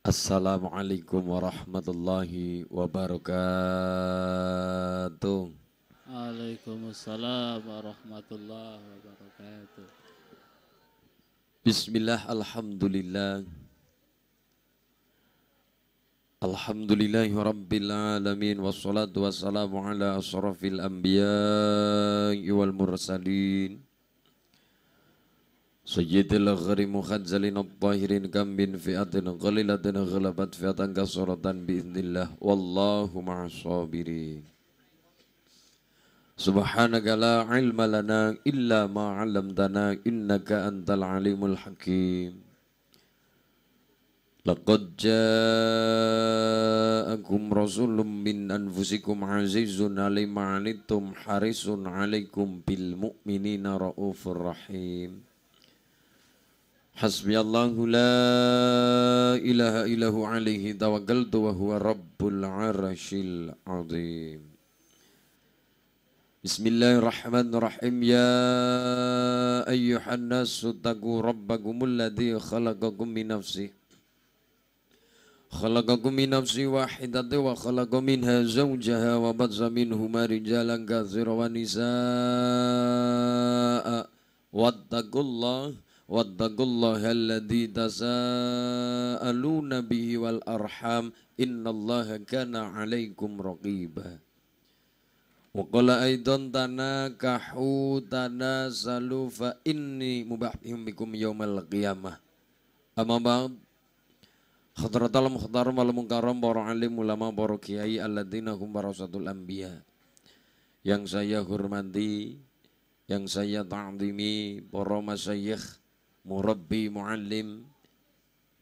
Assalamualaikum warahmatullahi wabarakatuh. Waalaikumsalam warahmatullahi wabarakatuh. Bismillah, alhamdulillah. Alhamdulillahi rabbil alamin. Wassalatu wassalamu ala asrafil anbiya'i wal mursalin Sayyidil ghari mukhadzalin at-tahirin kam bin fi'atin qalilatin ghalabat fi'atan kasuratan biiznillah. Wallahu ma'as sabirin. Subhanaka la ilma lana illa ma 'allamtana innaka antal alimul hakim. Laqad ja'akum rasulun min anfusikum azizun 'alaihi ma 'anittum harisun 'alaikum bil mu'minina raufur rahim. Hasbiyallahu la ilaha illahu 'alaihi tawakkaltu wa huwa rabbul 'arsyil 'azim. Bismillahirrahmanirrahim. Ya ayyuhan nasu taqu rabbakumul ladzi khalaqakum min nafsin wahidatin wa khalaqa minha zawjaha wa batsa minhuma rijalan katsiran wa nisaa'a wattaqullaha alladzi tasaaluna bihi wal arham innallaha kana 'alaikum raqiba. Wa qala aidan tanakahu tanasalu fa inni mubahhim bikum yaumal qiyamah. Amma ba'd. Hadratal mukhtaram wal mukarram para alim ulama para kiai alladzina hum warasatul anbiya. Yang saya hormati, yang saya ta'zimi para masyayikh, murabbi, muallim,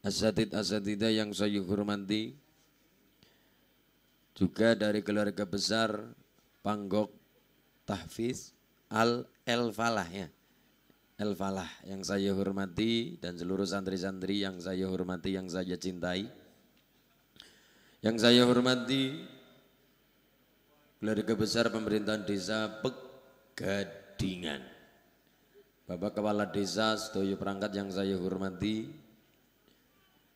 asatid-asatidah yang saya hormati. Juga dari keluarga besar Panggok Tahfiz Al-Falah ya. Al-Falah yang saya hormati dan seluruh santri-santri yang saya hormati, yang saya cintai. Yang saya hormati keluarga besar pemerintahan desa Pegadingan. Bapak Kepala Desa sedaya perangkat yang saya hormati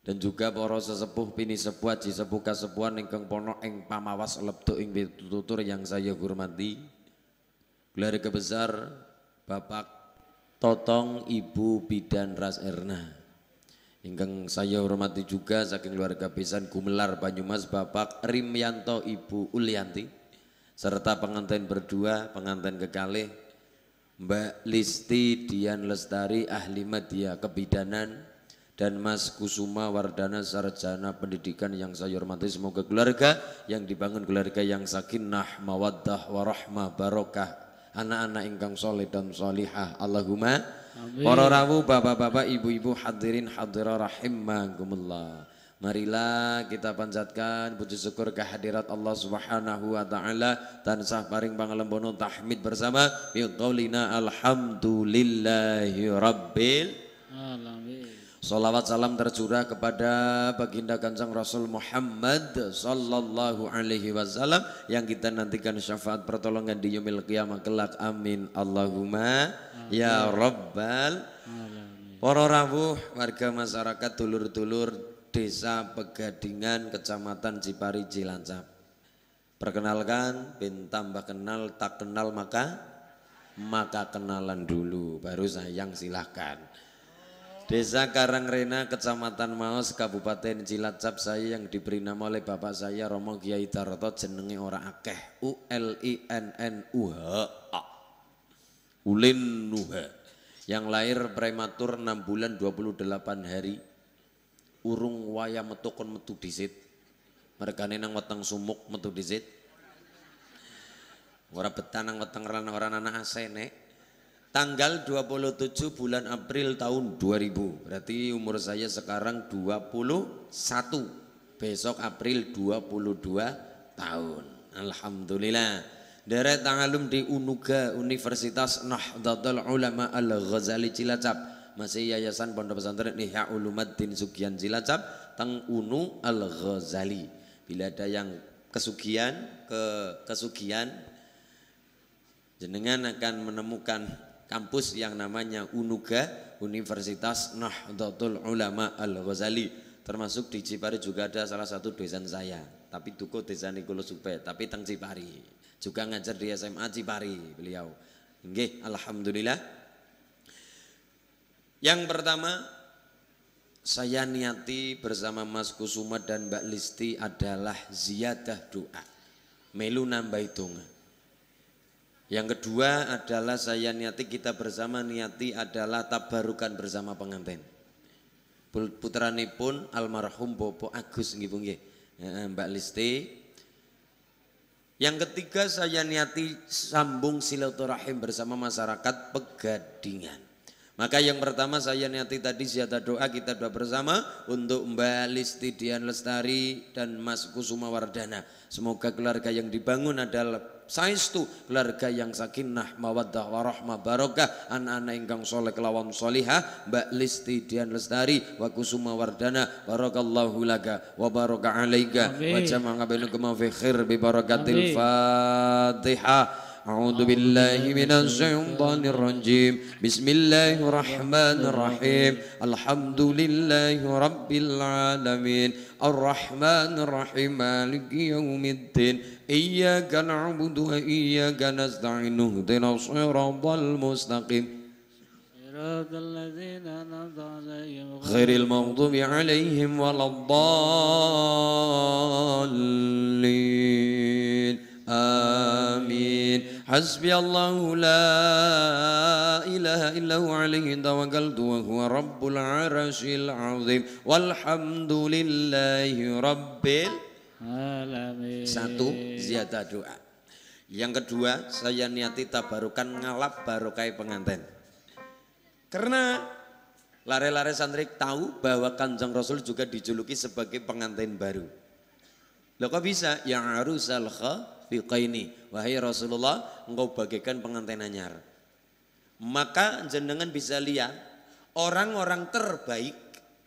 dan juga para sesepuh pini sepuh haji sepuh kasepuhan ingkang pono ing pamawas lebdo ing pitutur yang saya hormati. Keluarga besar Bapak Totong Ibu Bidan Ras Erna ingkang saya hormati juga saking keluarga besan Gumelar Banyumas Bapak Rimyanto Ibu Ulianti serta pengantin berdua, pengantin kekalih Mbak Listi Dian Lestari ahli media kebidanan dan Mas Kusuma Wardana sarjana pendidikan yang saya hormati. Semoga keluarga yang dibangun keluarga yang sakinah mawaddah warahmah barokah, anak-anak ingkang soleh dan solihah. Allahumma amin. Para rawuh, bapak-bapak, ibu-ibu, hadirin hadirat rahimakumullah. Marilah kita panjatkan puji syukur kehadirat Allah Subhanahu wa taala tansah paring pangalembono tahmid bersama bi qaulina alhamdulillahi rabbil Alamin. Salawat salam tercurah kepada baginda Kanjeng Rasul Muhammad sallallahu alaihi wasallam yang kita nantikan syafaat pertolongan di yaumil qiyamah kelak. Amin Allahumma amin. Ya rabbal alamin. Para rawuh, warga masyarakat, dulur-dulur Desa Pegadingan, Kecamatan Cipari, Cilacap. Perkenalkan, bin tambah kenal, tak kenal maka kenalan dulu, baru sayang silahkan. Desa Karangrena, Kecamatan Maos, Kabupaten Cilacap, saya yang diberi nama oleh bapak saya Romo Kiai Darto, jenenge ora akeh, ULINNUHA, Ulin Nuha, yang lahir prematur 6 bulan 28 hari, urung waya metu kon metu disit, mergane nang weteng sumuk metu disit, ora betah nang weteng ora anak asene. Tanggal 27 bulan April tahun 2000, berarti umur saya sekarang 21, besok April 22 tahun. Alhamdulillah. Deret tangalum di UNUGA, Universitas Nahdlatul Ulama Al-Ghazali Cilacap, masih Yayasan Pondok Pesantren Ihya Ulumuddin Sugihan Cilacap, teng UNU Al-Ghazali. Bila ada yang kesugihan, jenengan akan menemukan kampus yang namanya UNUGA, Universitas Nahdlatul Ulama Al-Ghazali, Termasuk di Cipari juga ada salah satu dosen saya, tapi duko desa Nikulo Supe, tapi teng Cipari. Juga ngajar di SMA Cipari beliau. Nggih, alhamdulillah. Yang pertama saya niati bersama Mas Kusuma dan Mbak Listi adalah ziyadah doa. Melu nambah hitungan. Yang kedua adalah saya niati kita bersama niati adalah tabarukan bersama pengantin. Putranipun almarhum Bopo Agus nggih nggih. Mbak Listi. Yang ketiga saya niati sambung silaturahim bersama masyarakat Pegadingan. Maka yang pertama saya niati tadi ziyadah doa kita doa bersama untuk Mbak Listi Dian Lestari dan Mas Kusuma Wardana. Semoga keluarga yang dibangun adalah saestu keluarga yang sakinah mawaddah warahmah barokah anak-anak ingkang soleh kelawan solihah Mbak Listi Dian Lestari wa Kusuma Wardana barakallahu laka wa baraka alaika wa jama'a bainakum fi khair bi barakatil Fatihah. A'udzu billahi minasy syaithanir rajim. Bismillahirrahmanirrahim. Alhamdulillahi rabbil alamin. Arrahmanir rahim. Maliki yaumiddin. Iyyaka na'budu wa iyyaka nasta'in. Ihdinas shiratal mustaqim. Ghairil maghdubi 'alaihim waladdallin. Amin. Hasbi Allahu la ilaha illahu alaihi tawakkaltu wa huwa rabbul arsyil azim. Walhamdulillahi rabbil alamin. Satu, ziyadah doa. Yang kedua, saya niati tabarukan ngalap barokai pengantin. Karena lare-lare santri tahu bahwa Kanjeng Rasul juga dijuluki sebagai pengantin baru. Loh kok bisa? Ya arusal khafiqaini. Wahai Rasulullah, engkau bagaikan pengantin anyar. Maka jenengan bisa lihat orang-orang terbaik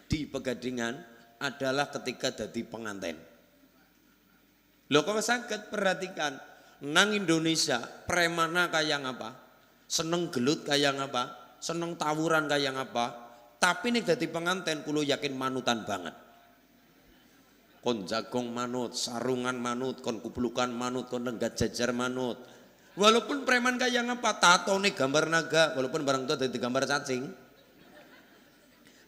di Pegadingan adalah ketika jadi pengantin. Loh kok sakit perhatikan, nang Indonesia premana kayak apa? Seneng gelut kayak apa? Seneng tawuran kayak apa? Tapi nih jadi pengantin kulo yakin manutan banget. Kon jagong manut, sarungan manut, kon kuplukan manut, kon lenggat jajar manut. Walaupun preman kayak apa, tato nih gambar naga, walaupun barang itu ada gambar cacing.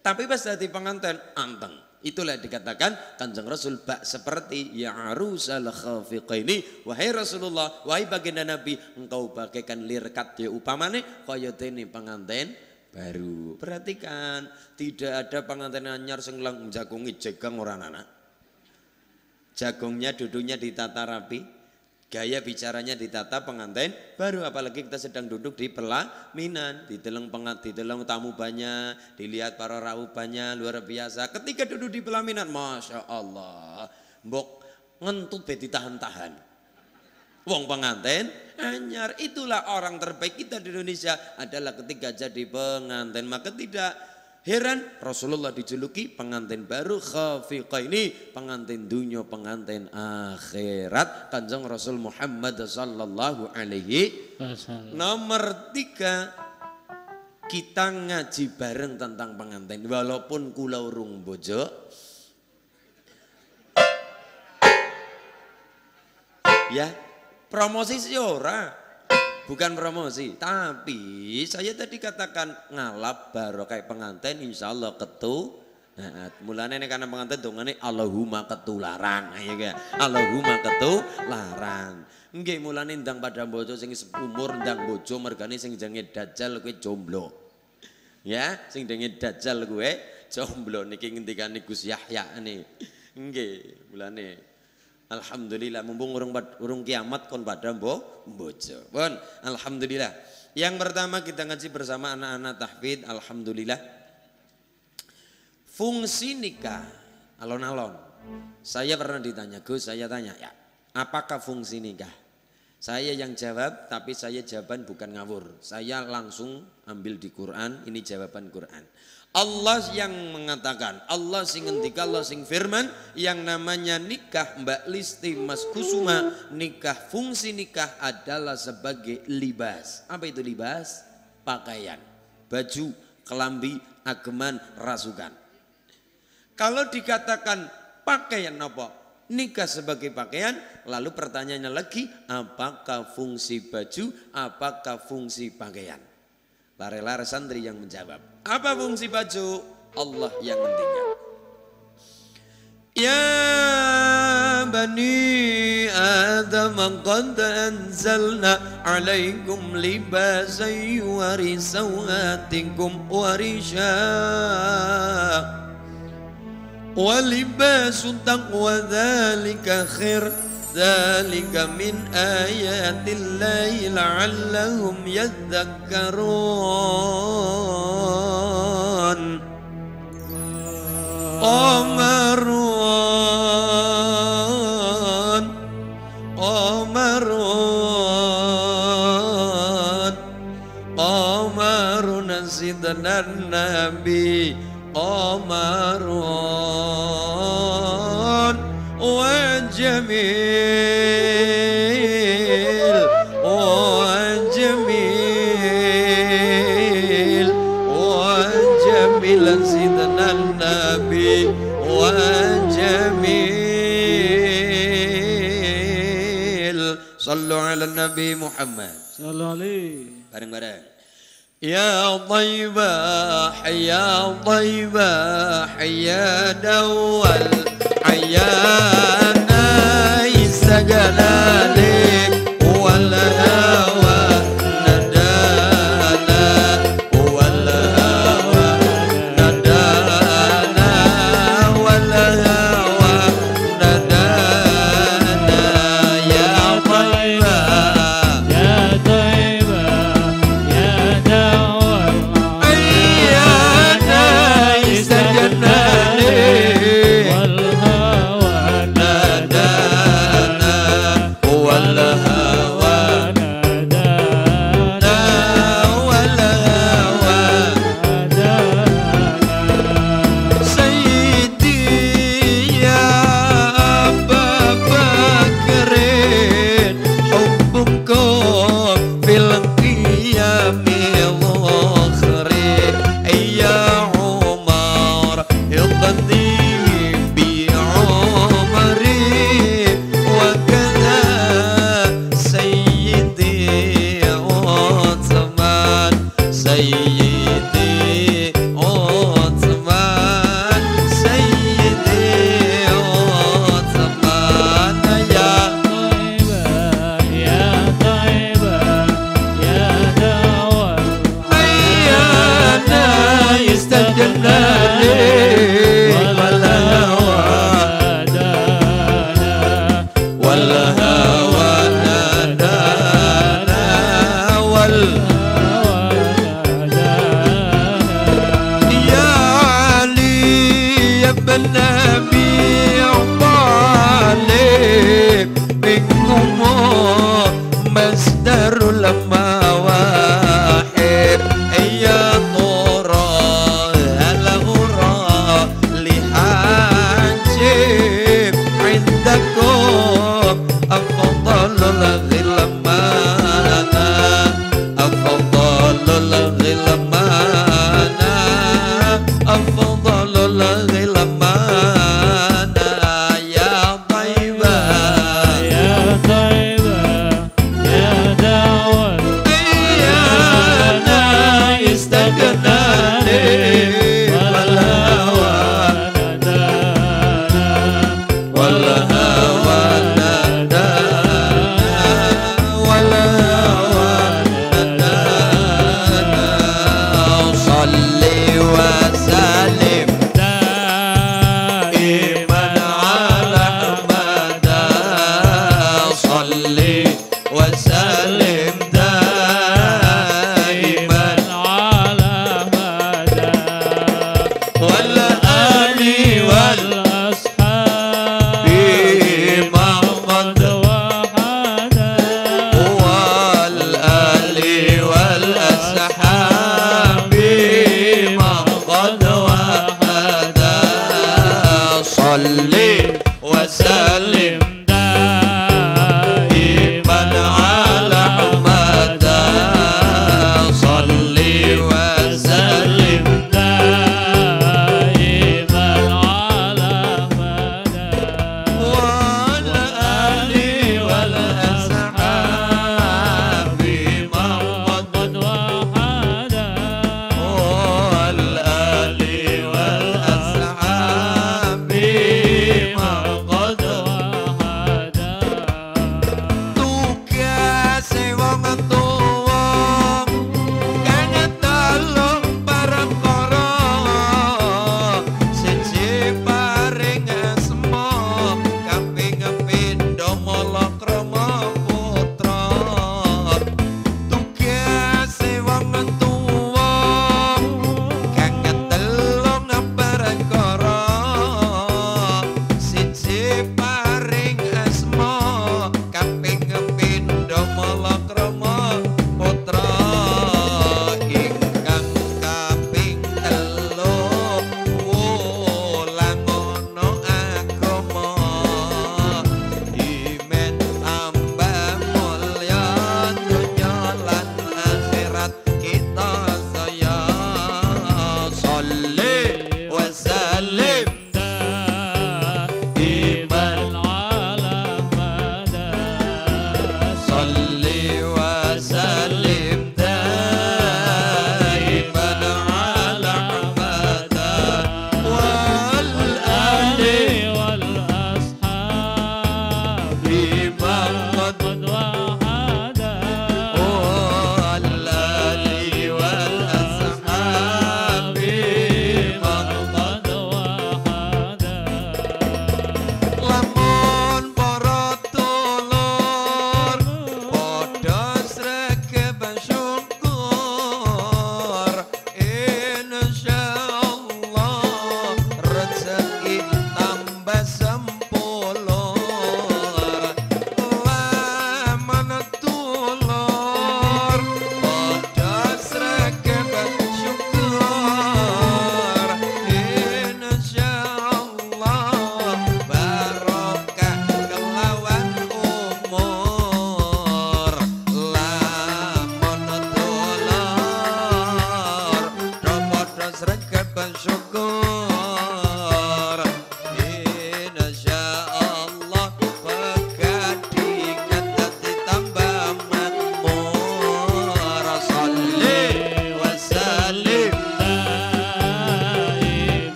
Tapi pas jadi pengantin anteng. Itulah dikatakan Kanjeng Rasul bak seperti ya arusal khafiqaini. Wahai Rasulullah, wahai baginda Nabi, engkau bagaikan lirkat ya upamane kaya dene pengantin baru. Perhatikan, tidak ada pengantin anyar sing lang jagongi jegang orang anak. Jagungnya duduknya ditata rapi, gaya bicaranya ditata pengantin baru, apalagi kita sedang duduk di pelaminan, dideleng tamu banyak, dilihat para rauh banyak, luar biasa. Ketika duduk di pelaminan, masya Allah, mbok ngentut be ditahan-tahan. Wong pengantin anyar, itulah orang terbaik kita di Indonesia adalah ketika jadi pengantin. Maka tidak heran Rasulullah dijuluki pengantin baru khafiqaini, pengantin dunia, pengantin akhirat. Kanjeng Rasul Muhammad sallallahu alaihi wasallam. Nomor 3, kita ngaji bareng tentang pengantin. Walaupun kula urung bojo, ya promosi sih ora. Bukan promosi, tapi saya tadi katakan ngalap barokai pengantin insya Allah ketu. Nah, mulanya ini karena pengantin dongane Allahumma ketularan, ya Allahumma ketularan. Nggih mulane ndang pada bojo sing umur ndang bojo mergane sing jenenge dajal kowe jomblo. Ya, sing jenenge dajal kowe jomblo niki ngendikane Gus Yahya nih. Nggih, mulane alhamdulillah mumpung urung kiamat kon pada bojo. Pun alhamdulillah. Yang pertama kita ngaji bersama anak-anak tahfidz, alhamdulillah. Fungsi nikah alon-alon. Saya pernah ditanya, Gus, saya tanya ya, apakah fungsi nikah? Saya yang jawab, tapi saya jawaban bukan ngawur. Saya langsung ambil di Quran, ini jawaban Quran. Allah yang mengatakan, Allah sing ngendika, Allah sing firman, yang namanya nikah Mbak Listi Mas Kusuma, nikah, fungsi nikah adalah sebagai libas. Apa itu libas? Pakaian, baju, kelambi, ageman, rasukan. Kalau dikatakan pakaian apa? Nikah sebagai pakaian, lalu pertanyaannya lagi, apakah fungsi baju, apakah fungsi pakaian? Lare-lare santri yang menjawab. Apa fungsi baju? Allah yang nantinya. Ya bani Adam qad anzalna alaikum libasan yuwari sawatikum warisha wa libasu taqwa dhalika khair dhalika min ayatillahi la'allahum yadhakkarun. Qamarun sidna nabi qamarun wa jamil sidna nabi wa jamil. Sallu ala nabi Muhammad sallallahu alaihi. Bareng-bareng. Ya Taibah, ya Taibah, ya dawal, ayana isajalalik, wal hawa nadana, wal hawa nadana, wal hawa nadana. Ya Taibah, Ya Taibah, ya Dawal, ayana isajalalik, wal hawa nadana, wal hawa nadana, wal hawa. Sayyidi ya Abu Bakrin, hubbukum fil qiyami dhakhrin. Ya Umar iqdi bi Umari, wa kadha Sayyidi Uthman, Sayyidi Uthman, Sayyidi Uthman. Ya Ya Taibah, ya Dawal, ayyana istajabna li wal hawa nadana wal ya Ali ya bin Abi Talib minkum masdarul mawahib. Ya tura hal ura lihajib indakum afdalul ghilmana, afdalul ghilmana, afdalul ghilmana. Ya Taibah, Ya Taibah, ya Dawal, ayyana istagna li wal hawa wal hawa nadana, wal hawa nadana. Salli wa sallim daiman ala Ahmad, salli wa sallim daiman wal ali wal bima qad wal ali wal ashabi ma qad wahada. Salli wa sallim daiman ala Ahmad, salli wa sallim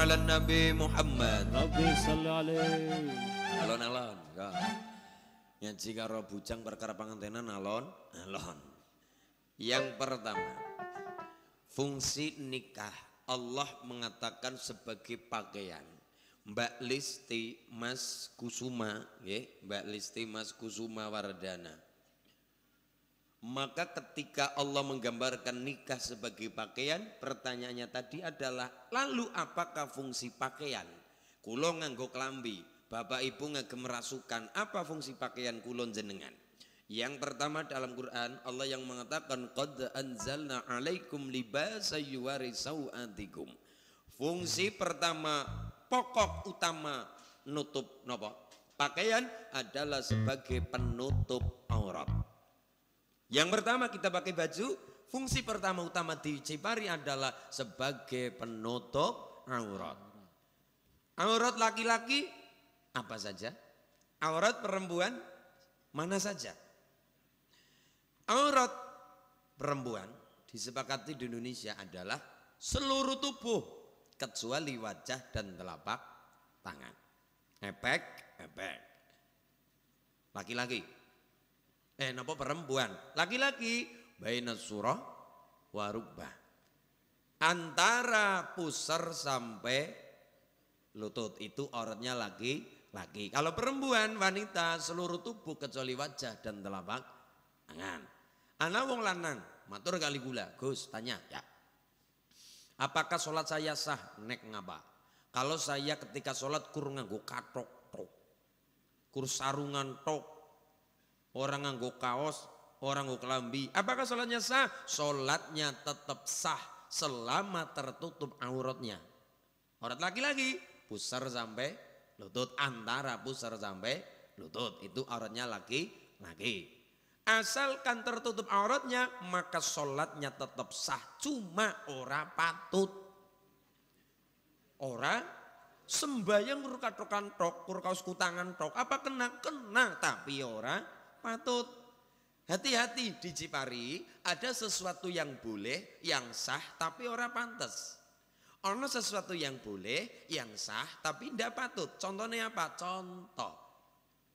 ala Nabi Muhammad. Rabbi salli alaihi. Alon-alon. Ngaji karo bujang perkara pangantenan alon-alon. Yang pertama, fungsi nikah Allah mengatakan sebagai pakaian. Mbak Listi Mas Kusuma, Mbak Listi Mas Kusuma Wardana. Maka ketika Allah menggambarkan nikah sebagai pakaian, pertanyaannya tadi adalah, lalu apakah fungsi pakaian? Kulo nganggo klambi, bapak ibu ngagem rasukan, apa fungsi pakaian kulon jenengan? Yang pertama dalam Quran Allah yang mengatakan qad anzalna alaikum libasa yuwari sau'atikum. Fungsi pertama, pokok utama nutup nopo? Pakaian adalah sebagai penutup aurat. Yang pertama kita pakai baju, fungsi pertama utama di Cipari adalah sebagai penutup aurat. Aurat laki-laki apa saja? Aurat perempuan mana saja? Aurat perempuan disepakati di Indonesia adalah seluruh tubuh kecuali wajah dan telapak tangan. Epek. Laki-laki. Napa perempuan? Laki-laki baina surah wa rubbah. Antara pusar sampai lutut itu auratnya laki-laki. Kalau perempuan, wanita seluruh tubuh kecuali wajah dan telapak tangan. Ana wong lanang, matur kali gula, Gus tanya ya. Apakah sholat saya sah? Nek ngapa? Kalau saya ketika sholat kur nganggo katok tok, kur sarungan tok, orang nganggo kaos, orang nganggo kelambi, apakah sholatnya sah? Sholatnya tetap sah selama tertutup auratnya. Aurat laki-laki pusar sampai lutut, antara pusar sampai lutut itu auratnya laki-laki. Asalkan tertutup auratnya maka sholatnya tetap sah, cuma ora patut. Ora sembayang kur katokan tok, kur kaos kutangan tok, apa kena? Kena, tapi ora patut. Hati-hati di Cipari ada sesuatu yang boleh, yang sah tapi ora pantas. Ono sesuatu yang boleh, yang sah tapi tidak patut. Contohnya apa? Contoh,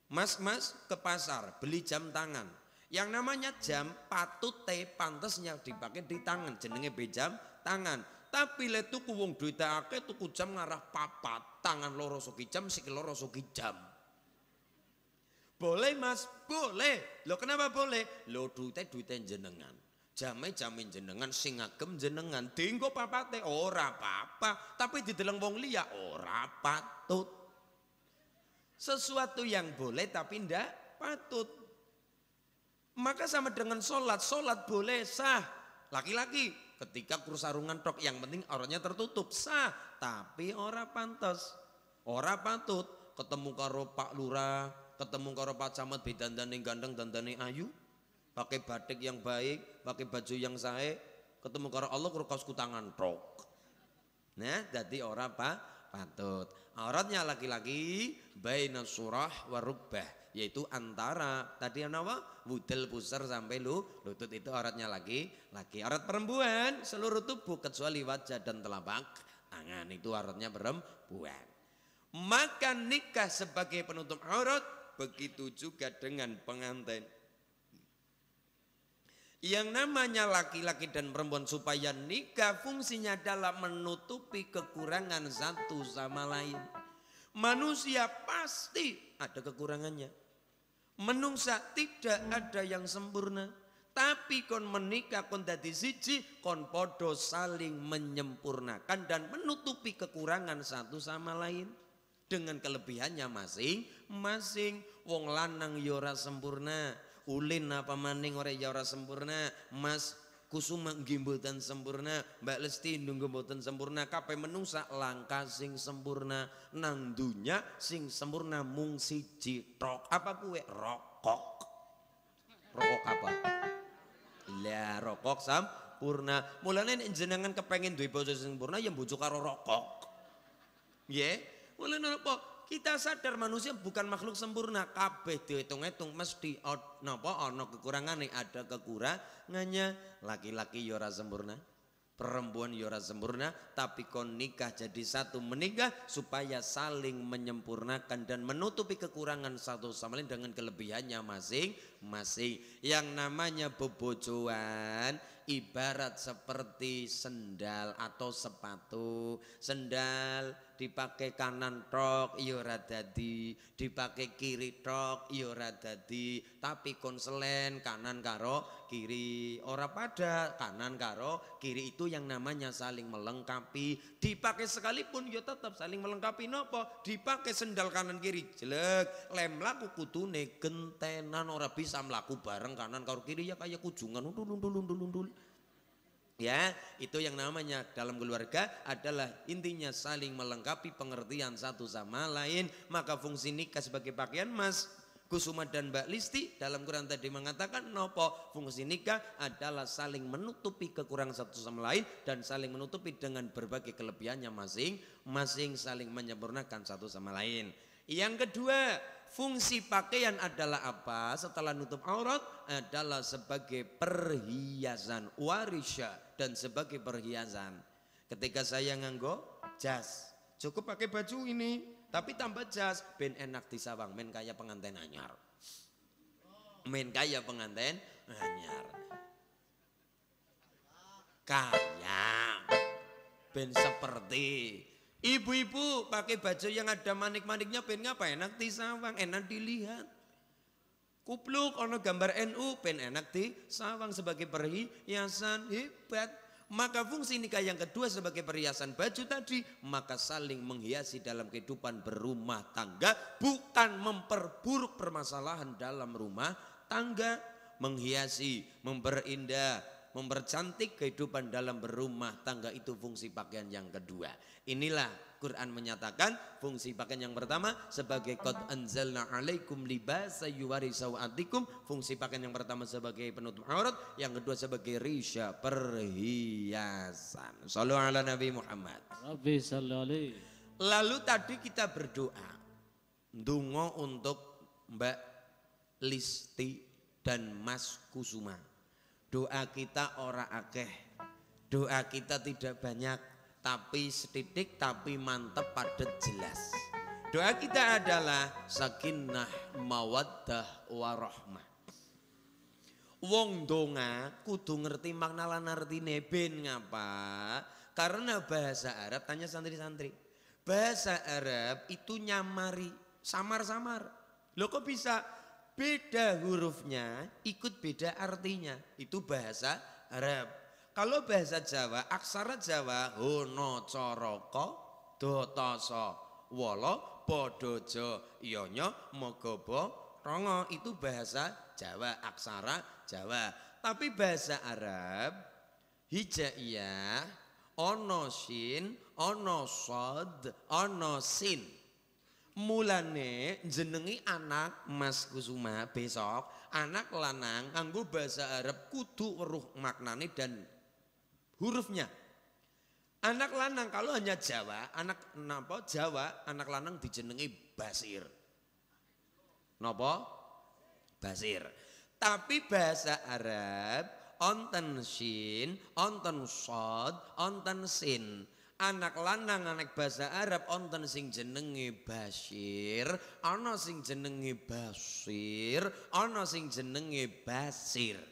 mas ke pasar beli jam tangan. Yang namanya jam patut pantasnya dipakai di tangan, jenenge bejam tangan. Tapi le tuku wong duwite akeh tuku jam ngarah papat, tangan loro soki jam, sikil loro soki jam. Boleh mas, boleh. Lo kenapa boleh? Lo duite jenengan, jame jenengan, sing ngagem jenengan. Dinggo papate ora apa-apa, tapi dideleng wong liya ora patut. Sesuatu yang boleh tapi ndak patut. Maka sama dengan sholat boleh sah. Laki-laki ketika kursarungan tok, yang penting auratnya tertutup, sah. Tapi ora pantas, ora patut. Ketemu karo Pak Lurah, ketemu karo Pak Camat bedandane gandeng dandane ayu, pakai batik yang baik, pakai baju yang sae, ketemu karo Allah karo kaos kutangan tok. Nah, jadi ora patut. Auratnya laki-laki baina surah wa rubbah, yaitu antara tadi apa? Wudel pusar sampai lutut itu auratnya laki-laki. Aurat perempuan seluruh tubuh kecuali wajah dan telapak tangan itu auratnya perempuan. Maka nikah sebagai penutup aurat, begitu juga dengan pengantin. Yang namanya laki-laki dan perempuan supaya nikah fungsinya adalah menutupi kekurangan satu sama lain. Manusia pasti ada kekurangannya. Menungsa tidak ada yang sempurna. Tapi kon menikah kon dadi siji, kon podo saling menyempurnakan dan menutupi kekurangan satu sama lain. Dengan kelebihannya masing-masing. Wong lanang yora sempurna, ulin apa maning ora sempurna, Mas Kusuma nggih mboten sempurna, Mbak Lesti nunggu mboten sempurna, kabeh menungsa langka sing sempurna. Nang dunya sing sempurna mung siji tok. Apa kuwe? Rokok. Rokok apa? Lah rokok sampurna. Mulane nek jenengan kepengin duwe bojo sempurna ya bojo karo rokok. Nggih. Mulane apa? Kita sadar manusia bukan makhluk sempurna, kabeh dihitung-hitung mesti ana kekurangannya, ada kekurangannya. Laki-laki ya ora sempurna, Perempuan ya ora sempurna, tapi kon nikah jadi satu menikah supaya saling menyempurnakan dan menutupi kekurangan satu sama lain dengan kelebihannya masing-masing. Yang namanya bebojoan ibarat seperti sendal atau sepatu. Sendal dipakai kanan tok ya ora dadi, dipakai kiri tok ya ora dadi, tapi konselen kanan karo kiri ora pada, kanan karo kiri itu yang namanya saling melengkapi. Dipakai sekalipun ya tetap saling melengkapi. Nopo? Dipakai sendal kanan kiri jelek, lem laku kutune gentenan, ora bisa melaku bareng kanan karo kiri ya kayak kujungan undul. Ya, itu yang namanya dalam keluarga adalah intinya saling melengkapi pengertian satu sama lain. Maka fungsi nikah sebagai pakaian Mas Kusuma dan Mbak Listi dalam Quran tadi mengatakan nopo, fungsi nikah adalah saling menutupi kekurangan satu sama lain dan saling menutupi dengan berbagai kelebihannya masing-masing, saling menyempurnakan satu sama lain. Yang kedua, fungsi pakaian adalah apa? Setelah nutup aurat adalah sebagai perhiasan, warisya dan sebagai perhiasan. Ketika saya nganggo jas, cukup pakai baju ini, tapi tambah jas, ben enak disawang, men kaya pengantin anyar. Men kaya pengantin anyar. Kaya, ben seperti ibu-ibu pakai baju yang ada manik-maniknya, ben ngapa enak disawang, enak dilihat. Kupluk ono gambar NU, ben enak disawang sebagai perhiasan, hebat. Maka fungsi nikah yang kedua sebagai perhiasan baju tadi, maka saling menghiasi dalam kehidupan berumah tangga, bukan memperburuk permasalahan dalam rumah tangga. Menghiasi, memperindah, mempercantik kehidupan dalam berumah tangga, itu fungsi pakaian yang kedua. Inilah Quran menyatakan fungsi pakaian yang pertama sebagai qad anzalna alaikum libasa yuwari sawatikum. Fungsi pakaian yang pertama sebagai penutup aurat, yang kedua sebagai risya, perhiasan. Shallu ala Nabi Muhammad. Rabbi sallallahu. Lalu tadi kita berdoa, ndonga untuk Mbak Listi dan Mas Kusuma. Doa kita ora akeh, doa kita tidak banyak, tapi setitik, tapi mantep, padat, jelas. Doa kita adalah sakinah mawaddah warahmah. Wong donga kudu ngerti makna lan artine. Ben ngapa? Karena bahasa Arab, tanya santri-santri, bahasa Arab itu nyamari, samar-samar. Loh kok bisa? Beda hurufnya, ikut beda artinya. Itu bahasa Arab. Kalau bahasa Jawa, aksara Jawa hono coroko dotoso wolo podojo iyonyo mogobo rongo, itu bahasa Jawa, aksara Jawa. Tapi bahasa Arab hijaiyah ono shin, ono sod, ono sin. Mulane jenengi anak Mas Kusuma besok, anak lanang nganggo bahasa Arab kudu weruh maknane dan hurufnya. Anak lanang kalau hanya Jawa, anak napa Jawa, anak lanang dijenengi Basir. Napa? Basir. Tapi bahasa Arab onten shin, onten sod, onten sin. Anak lanang anak bahasa Arab onten sing jenenge Basyir, ana sing jenenge Basir, ana sing jenenge Basir.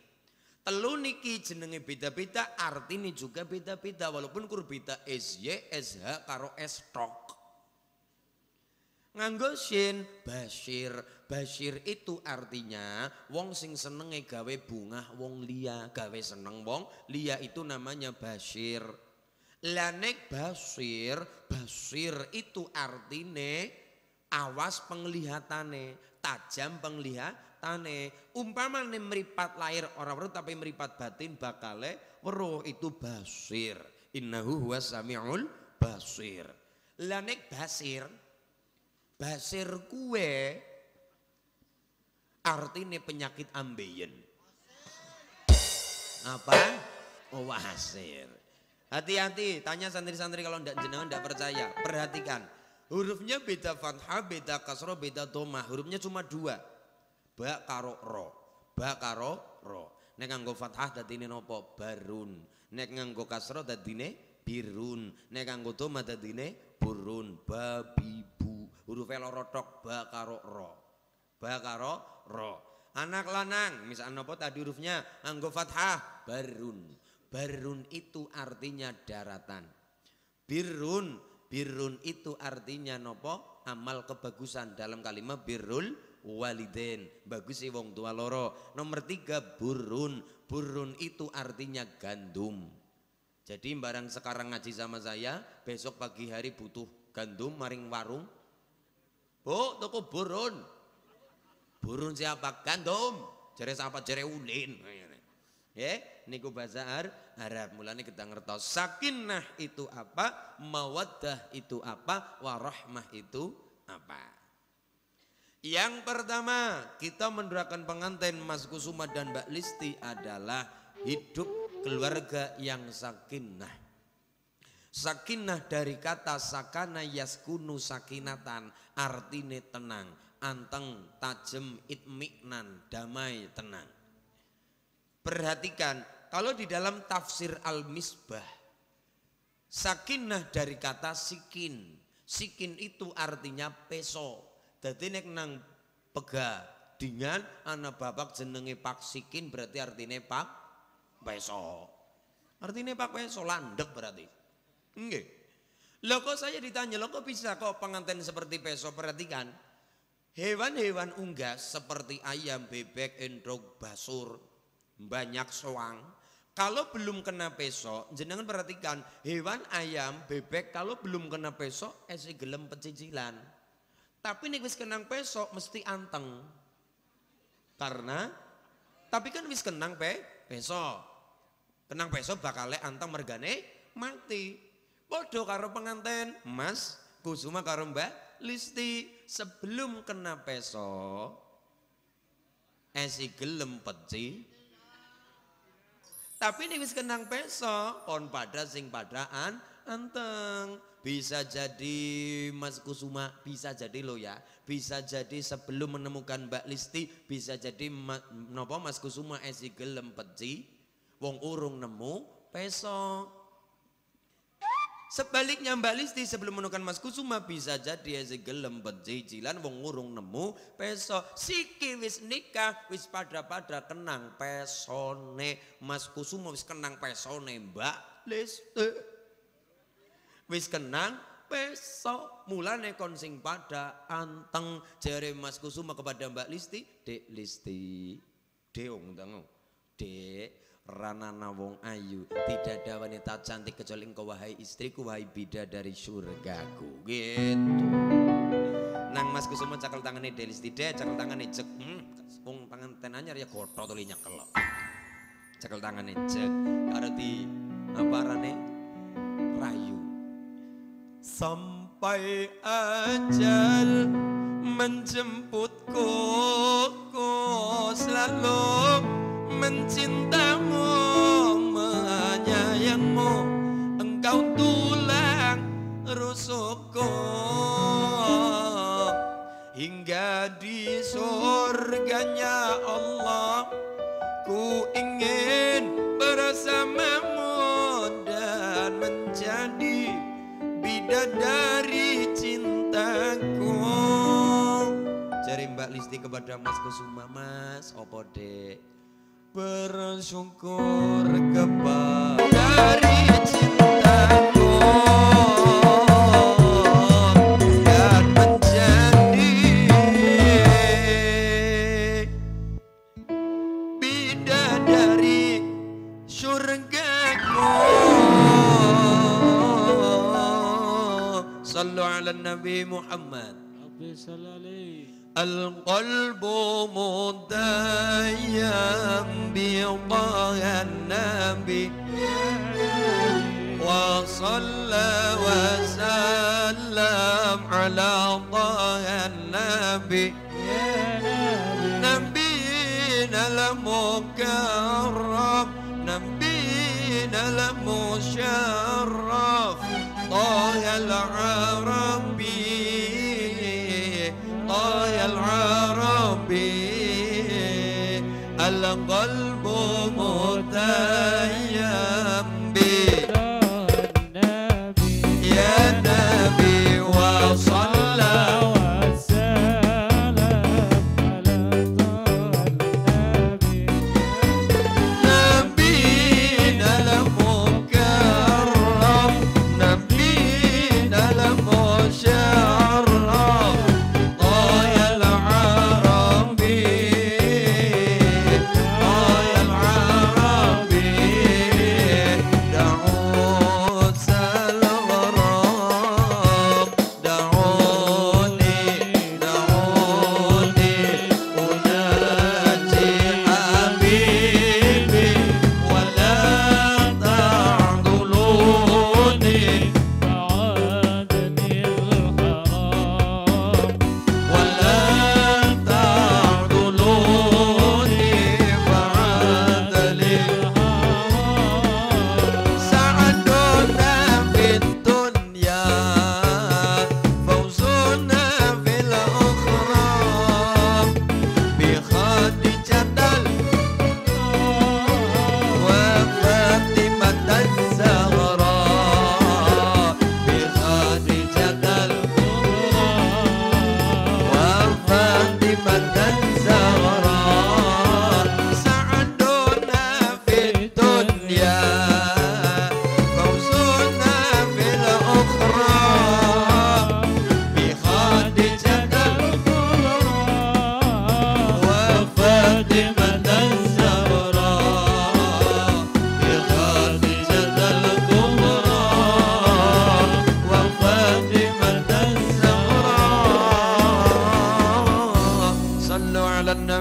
Telu niki jenenge beda-beda, artine juga beda-beda walaupun kur beda SY, SH karo S-tok. Nganggo shin Basyir. Basyir itu artinya wong sing senenge gawe bungah wong liya, gawe seneng wong liya, itu namanya Basyir. Lanek Basir, Basir itu artine awas penglihatane, tajam penglihatane. Umpamane meripat lahir orang weruh tapi meripat batin bakale weruh, itu Basir. Innahu huwas samiul basir. Lanek Basir, Basir kuwe artine penyakit ambeien. Apa? Oh, wasir. Hati-hati, tanya santri-santri kalau jenengan tidak percaya. Perhatikan, hurufnya beda fathah, beda kasroh, beda domah. Hurufnya cuma dua, ba karo ro, ba karo ro. Nek nganggo fathah dadi nopo? Barun. Nek nganggo kasra dadine birun, nek nganggo dhamma dadine burun. Babi bu, huruf loro tok, ba karo ro. Ba karo ro. Anak lanang, misalnya apa tadi hurufnya nganggo fathah, barun. Barun itu artinya daratan. Birrun, birrun itu artinya nopo? Amal kebagusan dalam kalimat birrul walidain. Bagus sih wong tua loro. Nomor 3 burun. Burun itu artinya gandum. Jadi barang sekarang ngaji sama saya, besok pagi hari butuh gandum maring warung. Bu, toko burun. Burun siapa? Gandum. Jere siapa? Jere ulin. Ya, niku bahasa Arab. Mulane kita ngertos sakinah itu apa, mawaddah itu apa, warahmah itu apa. Yang pertama, kita mendoakan pengantin Mas Kusuma dan Mbak Listi adalah hidup keluarga yang sakinah. Sakinah dari kata sakana yaskunu sakinatan, artine tenang, anteng, tajem, itminan, damai, tenang. Perhatikan, kalau di dalam tafsir Al-Misbah, sakinah dari kata sikin. Sikin itu artinya peso. Jadi nek nang pegadingan anak bapak jenenge Pak Sikin berarti artinya Pak peso. Artinya Pak peso landep berarti. Nggih. Loh kok saya ditanya, loh kok bisa kok pengantin seperti peso? Perhatikan. Hewan-hewan unggas seperti ayam, bebek, endog, basur, banyak soang. Kalau belum kena peso, jenengan perhatikan, hewan ayam, bebek kalau belum kena peso, esi gelem pecicilan. Tapi nih wis kenang peso mesti anteng. Karena, tapi kan wis kenang peso. Kenang peso bakale anteng mergane mati. Podo karo pengantin Mas Kusuma karo Mbak Listi. Sebelum kena peso, esi gelem peci. Tapi ini wis kenang peso, kon pada sing padaan anteng. Bisa jadi Mas Kusuma, bisa jadi lo ya, bisa jadi sebelum menemukan Mbak Listi, bisa jadi nopo Mas Kusuma esi gelem peci, wong urung nemu peso. Sebaliknya Mbak Listi sebelum menemukan Mas Kusuma bisa jadi esi gelem peci, jilan wong urung nemu peso. Siki wis nikah, wis pada kenang pesone Mas Kusuma, wis kenang pesone Mbak Listi. Wis kenang peso, mulane kon sing pada anteng. Jare Mas Kusuma kepada Mbak Listi, Dek Listi, Deong tango, Dek, ranana wong ayu, tidak ada wanita cantik kecuali engkau wahai istriku, wahai bidadari surgaku. Gitu. Nang Mas Kusuma cakal tangannya Dek Listi, Dek cakal tangannya cek, wong pengantin anyar ya kotor tuli nyekel. Cakal tangannya cek, karo di apa rane rayu. Sampai ajal menjemputku, ku selalu mencintamu, menyayangmu, engkau tulang rusukku. Hingga di surganya Allah, ku ingin bersamamu dan menjadi bidadari cintaku. Jari Mbak Listi kepada Mas Kusuma, Mas opo dek? Bersyukur kepada dari cintaku dan menjadi bidadari surgaku. Sallu ala Nabi Muhammad. Al-qalbu mudayyam bi tahan Nabi wa salla wa sallam ala tahan Nabi Nabiyina al-mukarram Nabiyina al-musharraf طه العربي طه العربي القلب متيم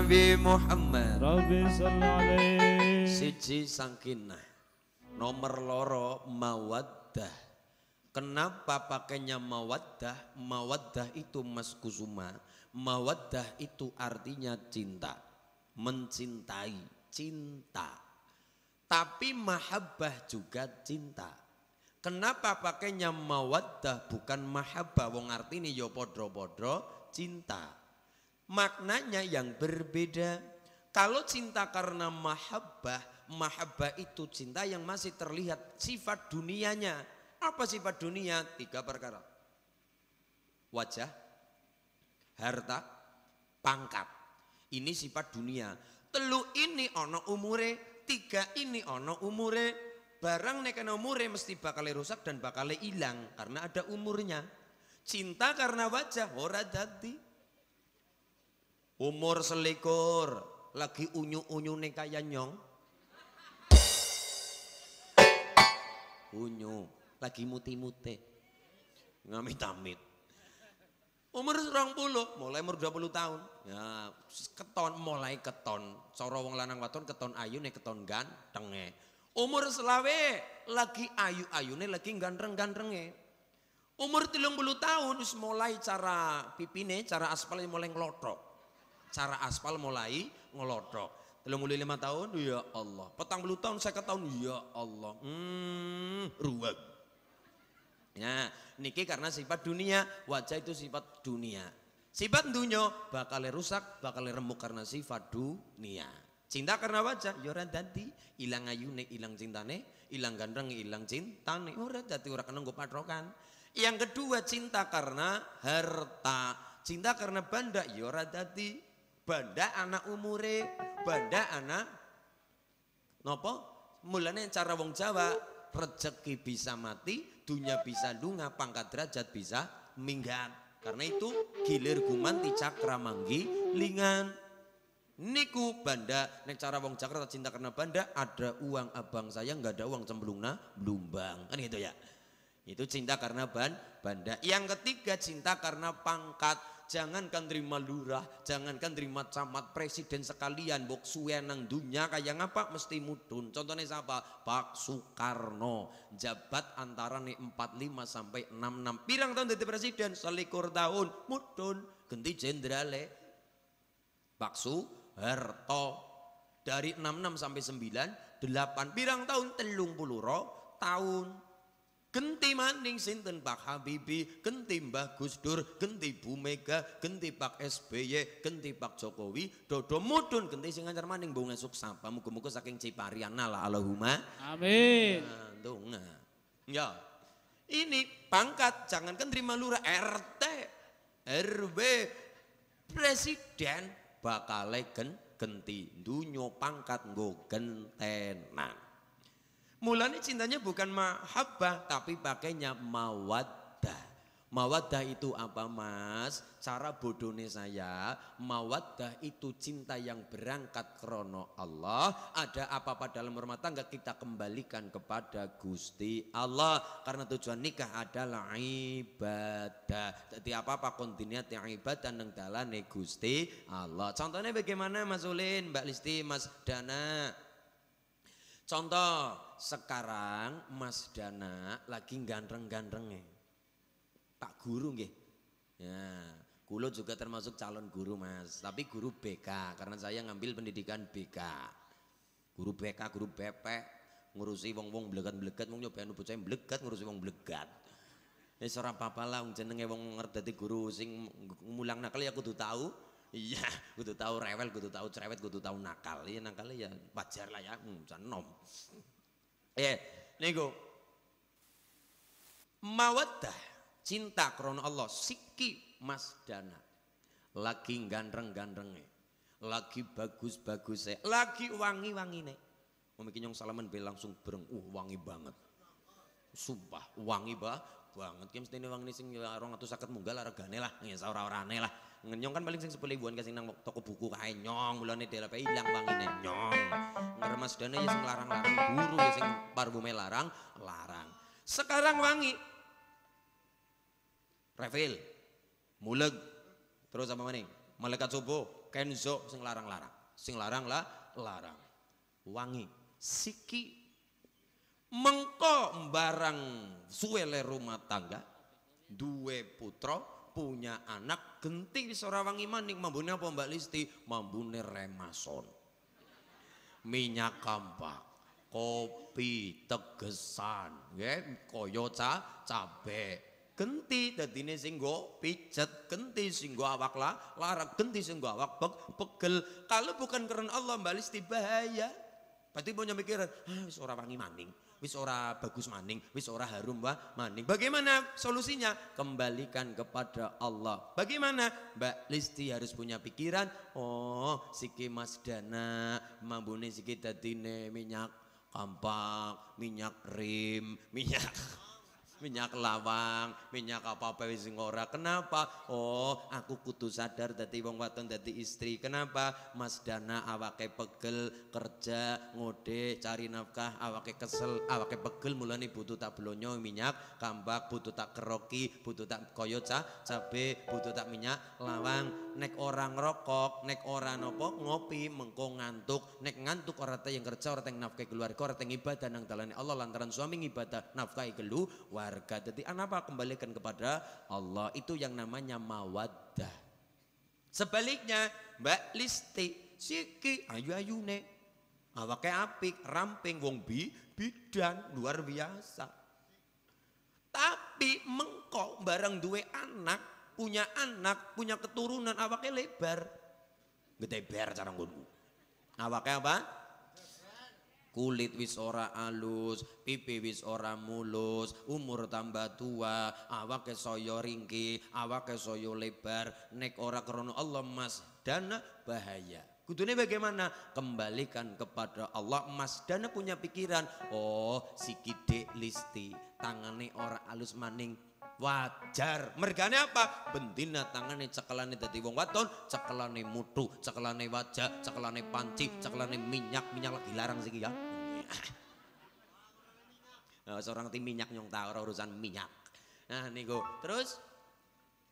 Nabi Muhammad. Rabbi salli alaihi. Siji sakinah. Nomor loro mawaddah. Kenapa pakainya mawaddah? Mawaddah itu Mas Kusuma. Mawaddah itu artinya cinta. Mencintai, cinta. Tapi mahabbah juga cinta. Kenapa pakainya mawaddah bukan mahabbah? Wong artine ya padha-padha cinta. Maknanya yang berbeda. Kalau cinta karena mahabbah, mahabbah itu cinta yang masih terlihat sifat dunianya. Apa sifat dunia? 3 perkara. Wajah, harta, pangkat. Ini sifat dunia. Telu ini ono umure, 3 ini ono umure. Barang nek ana umure mesti bakal rusak dan bakal hilang karena ada umurnya. Cinta karena wajah ora dadi. Umur selikur lagi unyu-unyune kaya nyong. Unyu lagi muti-mute. Ngamit-amit. Umur 20, mulai umur 20 tahun. Ya, keton mulai keton. Cara wong lanang waton keton ayune keton gantenge. Umur selawe lagi ayu-ayune lagi ganteng-gantenge. Umur 30 tahun wis mulai cara pipine, cara aspal mulai nglothok. Cara aspal mulai ngelothok. 35 tahun ya Allah. 40 tahun 50 tahun ya Allah. Ruwet. Ya, niki karena sifat dunia, wajah itu sifat dunia. Sifat dunia bakal rusak, bakal remuk karena sifat dunia. Cinta karena wajah, ya ora dadi, ilang ayune, ilang cintane, ilang gandreng, ilang cintane, ora dadi ora kena nggo patrokan. Yang kedua cinta karena harta, cinta karena banda, ya ora dadi. Banda anak umure, banda anak nopo? Mulane cara wong Jawa, rezeki bisa mati, dunia bisa lunga, pangkat derajat bisa minggat. Karena itu gilir gumanti cakra manggi lingan. Niku banda, nek cara wong Jakarta cinta karena banda, ada uang abang saya nggak ada uang cemplungna blumbang. Kan gitu ya. Itu cinta karena banda. Yang ketiga cinta karena pangkat. Jangankan terima lurah, jangankan terima camat, presiden sekalian, bok suwe nang dunya kayak ngapa mesti mudun. Contohnya siapa? Pak Soekarno, jabat antara nih 45 sampai 66. Pirang tahun jadi presiden? 21 tahun, mudun, ganti jenderale. Pak Soeharto dari 66 sampai 98, pirang tahun 30 tahun. Genti maning sinten Pak Habibie, genti Mbah Gus Dur, genti Bu Mega, genti Pak SBY, genti Pak Jokowi, dodo mudun genti sing anjar maning mbok ngesuk sapa muga-muga saking Ciparian lah Allahumma amin. Donga. Ya. Ini pangkat jangankan terima lurah RT, RW, presiden bakal genti dunyo pangkat nggo gentenan. Mulanya cintanya bukan mahabbah tapi pakainya mawaddah. Mawaddah itu apa Mas? Cara bodohnya saya, mawaddah itu cinta yang berangkat krono Allah. Ada apa-apa dalam rumah tangga kita kembalikan kepada Gusti Allah. Karena tujuan nikah adalah ibadah. Jadi apa-apa kontinent yang ibadah nang dalane Gusti Allah. Contohnya bagaimana Mas Ulin, Mbak Listi, Mas Dana? Contoh sekarang Mas Dana lagi gandreng-gandrengnya Pak Guru nggih. Ya, kulo juga termasuk calon guru Mas, tapi guru BK karena saya ngambil pendidikan BK. Guru BK, guru BP, ngurusi wong-wong blegat-blegat, wong nyobain bocah blegat ngurusi wong blegat. Wis ora apa-apa lah wong jenenge wong ngerti guru sing mulang nakal ya kudu tahu. Iya, kudu tahu rewel, kudu tahu cerewet, kudu tahu nakal. Iya nakal ya wajar lah ya, nom. Niku mawaddah, cinta krono Allah, siki Mas Dana. Lagi gandreng-gandrenge, lagi bagus-bagusnya, lagi wangi-wangine. Mungkin nyong salaman be langsung bereng, wangi banget. Sumpah, wangi banget. Ki mestine wangine sing 250 munggah regane lah, ya ora-orane lah. Nyong kan paling sing 10.000-an kasing nang toko buku kae nyong, mulane dhewe ilang wangine nyong. Mas Dana ya sing larang-larang guru ya sing parfume larang. Sekarang wangi. Refill. Muleg. Terus apa maning? Malaikat subuh, Kenzo sing larang-larang. Sing larang wangi siki mengko barang suwele rumah tangga duwe putra punya anak genti wis ora wangi maning mambune apa Mbak Listi mambune remason minyak kampak kopi tegesan nggih kaya cabe genti dadine sing nggo pijet genti sing nggo awak larang genti sing nggo awak pegel kalau bukan karena Allah Mbak Listi bahaya berarti punya pikiran wis ora wangi maning wis ora bagus maning wis ora harum maning bagaimana solusinya kembalikan kepada Allah bagaimana Mbak Listi harus punya pikiran oh siki Mas Dana mambune siki dadine minyak kampak minyak rim minyak lawang, minyak apa-apa wis ora. Kenapa? Oh, aku kudu sadar dadi wong wadon dadi istri. Kenapa? Mas Dana awake pegel, kerja, ngode, cari nafkah, awake kesel, awake pegel mulane butuh tak blonyo minyak kambak, butuh tak keroki, butuh tak koyo cabe, butuh tak minyak lawang. Nek orang ngerokok, nek ora nopo ngopi, mengko ngantuk, nek ngantuk ora tayang kerja, ora tayang nafkahi keluarga, ora tayang ibadah nang dalane Allah lantaran suami ibadah nafkahi keluarga. Jadi apa kembalikan kepada Allah itu yang namanya mawaddah. Sebaliknya Mbak Listi siki ayu-ayune awake apik, ramping wong bidan luar biasa. Tapi mengko barang duwe punya anak, punya keturunan awake lebar. Gedeber cara nggonku. Awake apa? Kulit wis ora alus, pipi wis ora mulus, umur tambah tua, awake saya ringkih, awake saya lebar, nek ora krana Allah Mas Dana bahaya. Kudune bagaimana? Kembalikan kepada Allah. Mas Dana punya pikiran, oh siki Dek Listi, tangane ora alus maning wajar. Mergane apa? Bendina tangane cekelane dadi wong wadon, cekelane mutu, cekelane wajah, cekelane panci, cekelane minyak lagi larang siki ya. Nah, seorang tim minyak nyong tahu urusan minyak. Nah niku terus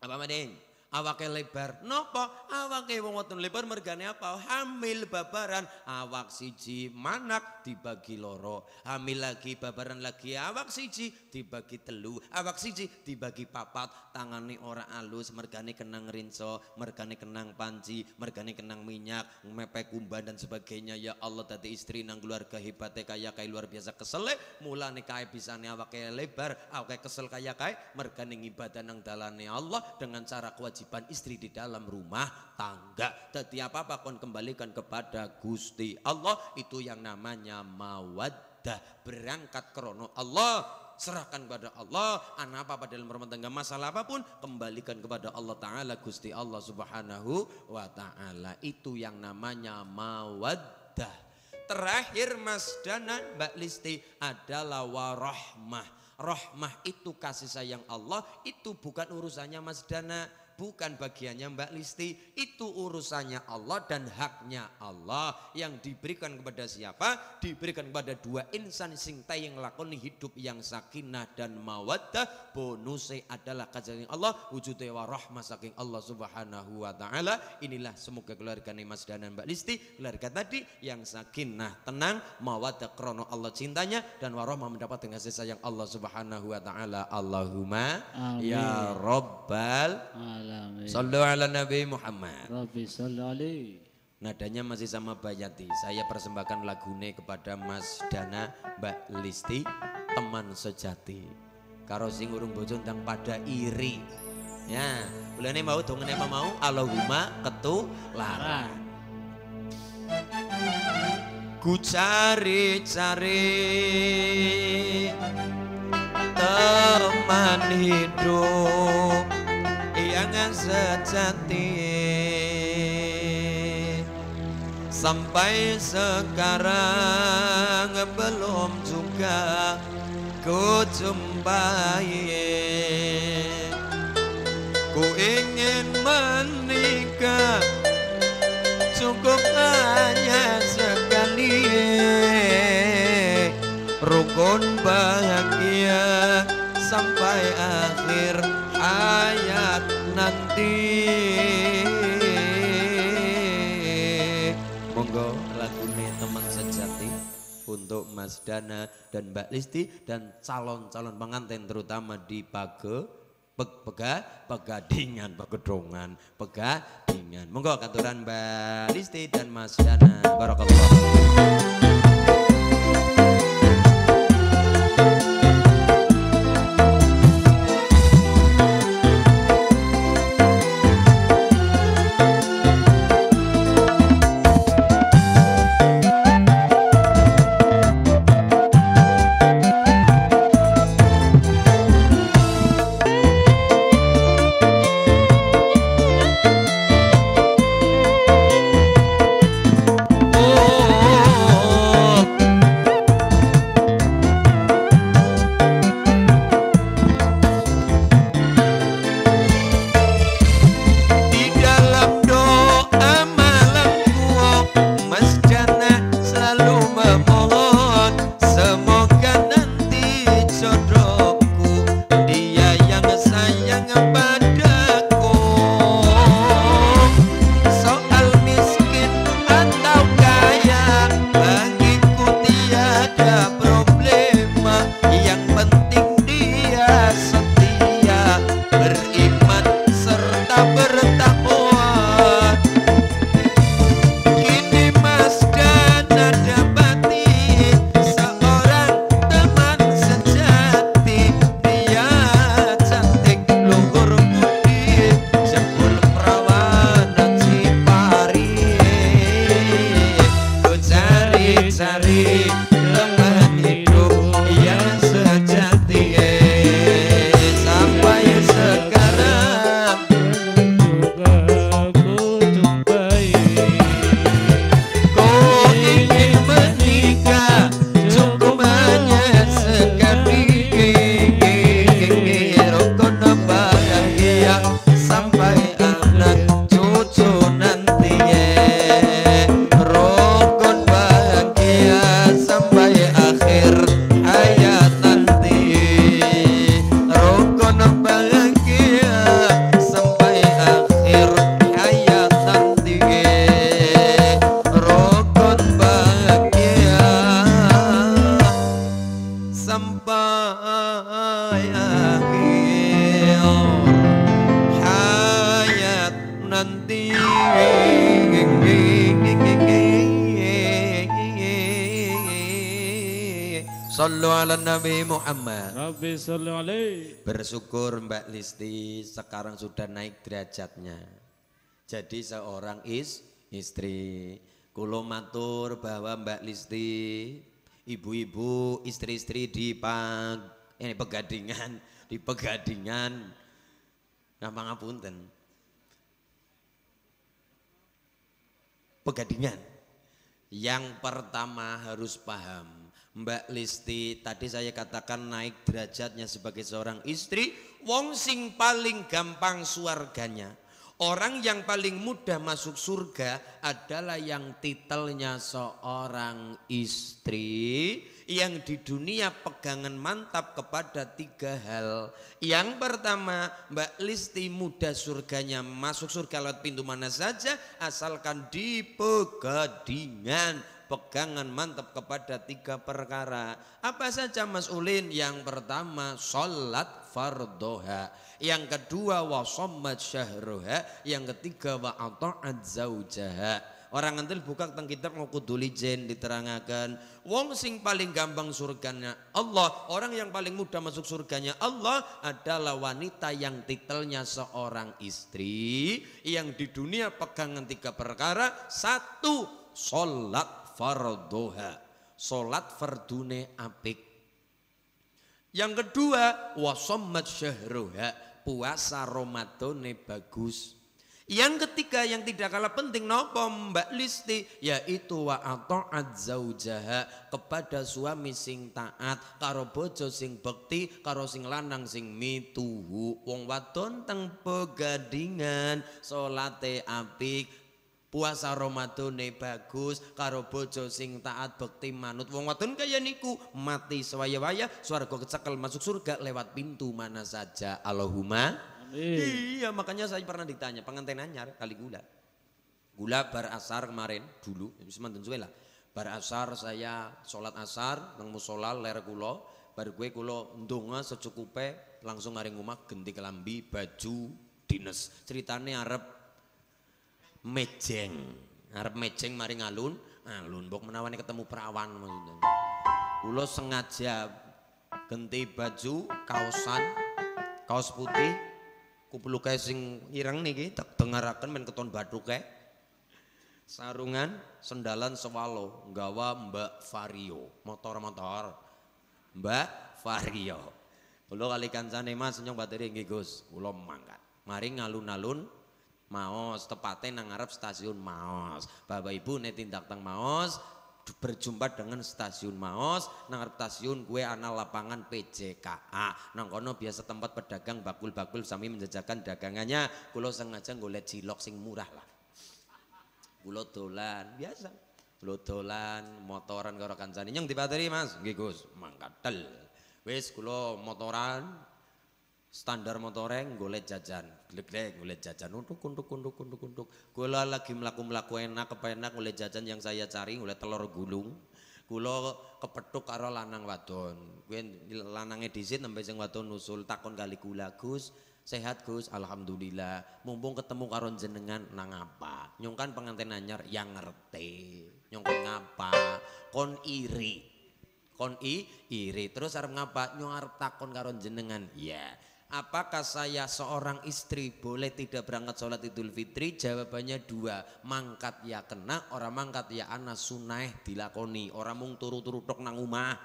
apa mading? Awake lebar, nopo? Awake wong wadon lebar mergane apa? Hamil babaran, awak siji manak dibagi loro, hamil lagi babaran lagi awak siji dibagi telu, awak siji dibagi papat, tangane ora alus, mergane kenang rinso, mergane kenang panci, mergane kenang minyak, mepek kumban dan sebagainya. Ya Allah dadi istri nang keluarga hebate kaya luar biasa kesele, mulane kae bisane awake lebar, awake kesel kaya kae, mergane ngibadah nang dalane Allah dengan cara kewajiban istri di dalam rumah tangga. Jadi apa-apa kon kembalikan kepada Gusti Allah, itu yang namanya mawaddah. Berangkat krono Allah, serahkan kepada Allah. Anak apa dalam rumah tangga, masalah apapun kembalikan kepada Allah Ta'ala, Gusti Allah Subhanahu wa Ta'ala. Itu yang namanya mawaddah. Terakhir Mas Dana Mbak Listi adalah warahmah. Rahmah itu kasih sayang Allah, itu bukan urusannya Mas Dana, bukan bagiannya Mbak Listi, itu urusannya Allah dan haknya Allah. Yang diberikan kepada siapa? Diberikan kepada dua insan sing tayang lakoni hidup yang sakinah dan mawaddah. Bonusnya adalah kasih Allah, wujudnya warahmah saking Allah Subhanahu wa Ta'ala. Inilah semoga keluarga Mas Dana Mbak Listi, keluarga tadi yang sakinah, tenang, mawaddah krono Allah cintanya, dan warahmah mendapat kasih sayang Allah Subhanahu wa Ta'ala. Allahumma amin. Ya Rabbal alamin. Sallu ala Nabi Muhammad. Rabbi sallu alaihi. Nadanya masih sama Bayati. Saya persembahkan lagune kepada Mas Dana Mbak Listi, teman sejati. Karo sing urung bojo ndang pada iri. Ya, bulane mau dongene apa mau? Allahumma ketularan. Ku cari-cari teman hidup yang sejati, sampai sekarang belum juga ku jumpai. Ku ingin menikah, cukup hanya sekali, rukun bahagia sampai akhir hayat nanti. Mas Dana dan Mbak Listi dan calon-calon pengantin terutama di Pegadingan, Pegedongan, Pegadingan. Monggo katuran Mbak Listi dan Mas Dana. Barakallah. Sallu ala Nabi Muhammad. Rabbi sholli alaihi. Bersyukur Mbak Listi sekarang sudah naik derajatnya. Jadi seorang istri. Kulo matur bahwa Mbak Listi, ibu-ibu, istri-istri di Pegadingan, ngapunten. Pegadingan. Yang pertama harus paham, Mbak Listi tadi saya katakan naik derajatnya sebagai seorang istri, wong sing paling gampang surganya. Orang yang paling mudah masuk surga adalah yang titelnya seorang istri, yang di dunia pegangan mantap kepada 3 hal. Yang pertama, Mbak Listi mudah surganya, masuk surga lewat pintu mana saja asalkan di Pegadingan. Pegangan mantap kepada 3 perkara. Apa saja Mas Ulin? Yang pertama sholat fardhoha, yang kedua wasommat syahroha, yang ketiga wa ata'at zaujaha. Orang ngantil buka tentang kitab Ngukudul Ijen diterangkan, wong sing paling gampang surganya Allah, orang yang paling mudah masuk surganya Allah adalah wanita yang titelnya seorang istri, yang di dunia pegangan 3 perkara. 1, sholat fardhoha, sholat fardune apik. Yang kedua, wasommat syahroha, puasa Ramadane bagus. Yang ketiga yang tidak kalah penting nopo Mbak Listi, yaitu wa ata'at zaujaha, kepada suami sing taat, karo bojo sing bekti, karo sing lanang sing mituhu. Wong wadon teng Pegadingan salate apik, puasa Ramadane bagus, karo bojo sing taat bekti manut. Wong wadon kaya niku mati sewaya-waya swarga kecekel masuk surga lewat pintu mana saja. Allahumma amin. Iya, makanya saya pernah ditanya pengantin anyar kali gula bar asar kemarin dulu wis manten suwe lah. Bar asar saya sholat asar nang musola ler kula, bar gue kula ndonga secukupe langsung maring omah genti kelambi baju dinas. Ceritane arep mejeng maring alun mbok menawane ketemu perawan maksudnya. Kula sengaja genti baju kaos putih kupluke sing ireng niki tak dengaraken men keton bathuke. Sarungan, sendalan sewalo, nggawa Mbak Vario, motor Mbak Vario. Kula kali kancane Mas nyong bateri nggih Gus, kula mangkat. Mari ngalun-alun Maos, tepate nang ngarep stasiun Maos. Bapak Ibu nek tindak teng Maos berjumpa dengan stasiun Maos, nang ngarep stasiun gue ana lapangan PJKA. Nang kono biasa tempat pedagang bakul-bakul sami menjajakan dagangannya. Kula sengaja golek cilok sing murah lah. Kula dolan biasa. Kula dolan motoran karo kancane. Nyong dipateri Mas, nggih Gus, mangkatel. Wis kula motoran standar motoreng golek jajan, glek golek jajan untuk. Kula lagi mlaku enak kepenak golek jajan yang saya cari golek telur gulung. Kula kepethuk karo lanang wadon. Kuwi lanange dhisit nembe sing wadon nusul takon kali kula, Gus, sehat Gus, alhamdulillah. Mumpung ketemu karo jenengan nang apa? Nyong kan pengantin anyar yang ngerti. Nyong kon ngapa? Kon iri. Terus arep ngapa? Nyong arep takon karo jenengan. Ya. Apakah saya seorang istri boleh tidak berangkat sholat Idul Fitri? Jawabannya dua, mangkat ya kena, orang mangkat ya ana sunah dilakoni, orang mung turu-turu tok nang omah.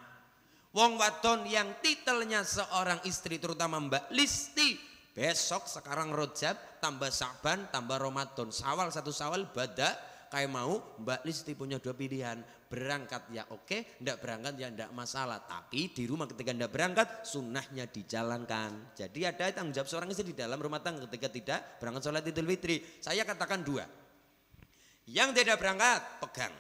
Wong wadon yang titelnya seorang istri terutama Mbak Listi, besok sekarang Rojab tambah Sa'ban tambah Ramadan, Syawal 1 Syawal Bada kayak mau Mbak Listi punya dua pilihan, berangkat ya oke, ndak berangkat ya ndak masalah, tapi di rumah ketika ndak berangkat sunnahnya dijalankan. Jadi ada tanggung jawab seorang istri di dalam rumah tangga ketika tidak berangkat sholat Idul Fitri. Saya katakan dua, yang tidak berangkat pegang,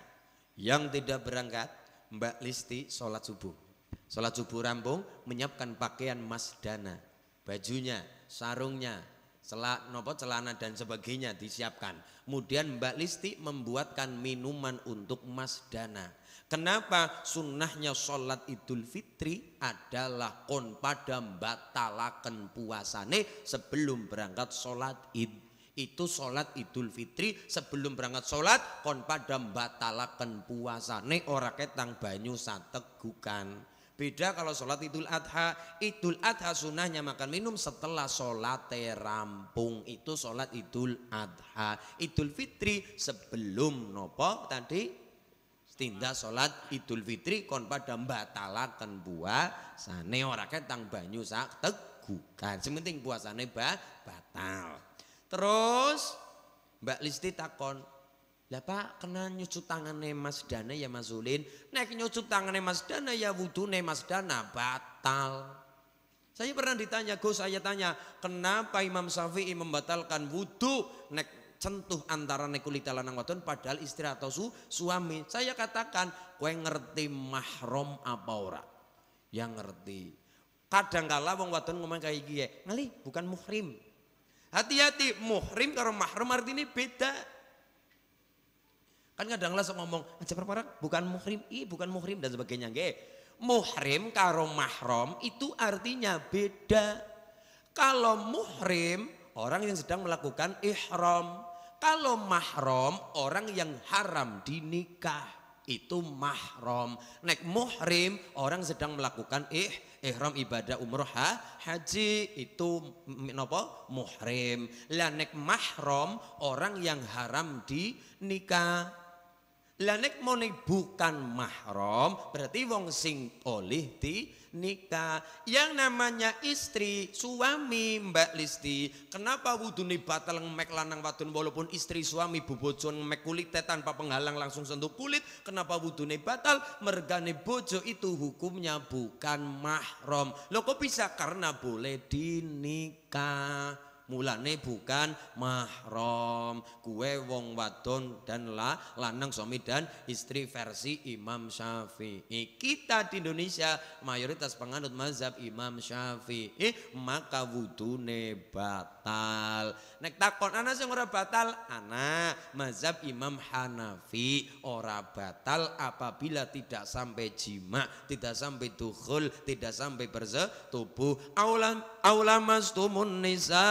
yang tidak berangkat Mbak Listi sholat subuh rampung, menyiapkan pakaian Mas Dana, bajunya, sarungnya, celana dan sebagainya disiapkan. Kemudian Mbak Listi membuatkan minuman untuk Mas Dana. Kenapa? Sunnahnya sholat Idul Fitri adalah kon pada batalaken puasane sebelum berangkat sholat id. Itu sholat Idul Fitri sebelum berangkat sholat kon pada batalaken puasane ora ketang banyu sategukan. Beda kalau sholat Idul Adha. Idul Adha sunnahnya makan minum setelah sholat rampung. Itu sholat Idul Adha. Idul Fitri sebelum nopo tadi tindak sholat Idul Fitri kon pada batalaken puasane ora ketang banyu sak tegukan. Sementing puasane batal. Terus Mbak Listi takon, lah Pak, kena nyucuk tangannya Mas Dana ya Mas Ulin. Nek nyucuk tangannya Mas Dana ya wudune Mas Dana batal. Saya pernah ditanya, Gus, saya tanya, kenapa Imam Syafi'i membatalkan wudu nek sentuh antara kulit lanang wadon padahal istri atau suami. Saya katakan, kowe ngerti mahram apa ora? Yang ngerti. Kadangkala wong wadon ngomong kayak gini, ngali bukan muhrim. Hati-hati, muhrim karo mahram artinya beda. Kan kadang-kadang sok ngomong aja perkara bukan muhrim, bukan muhrim dan sebagainya. Nggih. Muhrim karo mahram itu artinya beda. Kalau muhrim orang yang sedang melakukan ihram. Kalau mahram orang yang haram dinikah. Itu mahram. Nek muhrim orang sedang melakukan ihram ibadah umroh haji, itu napa? Muhrim. Lah nek mahram orang yang haram dinikah. Lah nek mone bukan mahram berarti wong sing oleh nikah. Yang namanya istri, suami Mbak Listi, kenapa wudune batal ngemek lanang wadon walaupun istri suami bojo ngemek kulite tanpa penghalang langsung sentuh kulit? Kenapa wudune batal? Mergane bojo itu hukumnya bukan mahram. Loh kok bisa? Karena boleh dinikah. Mulane bukan mahram. Kue wong wadon dan lanang suami dan istri versi Imam Syafi'i. Kita di Indonesia mayoritas penganut mazhab Imam Syafi'i, maka wudune batal. Nek takon ana sing ora batal, ana mazhab Imam Hanafi ora batal apabila tidak sampai jima, tidak sampai dukhul, tidak sampai bersetubuh. Aulamastumun nisa,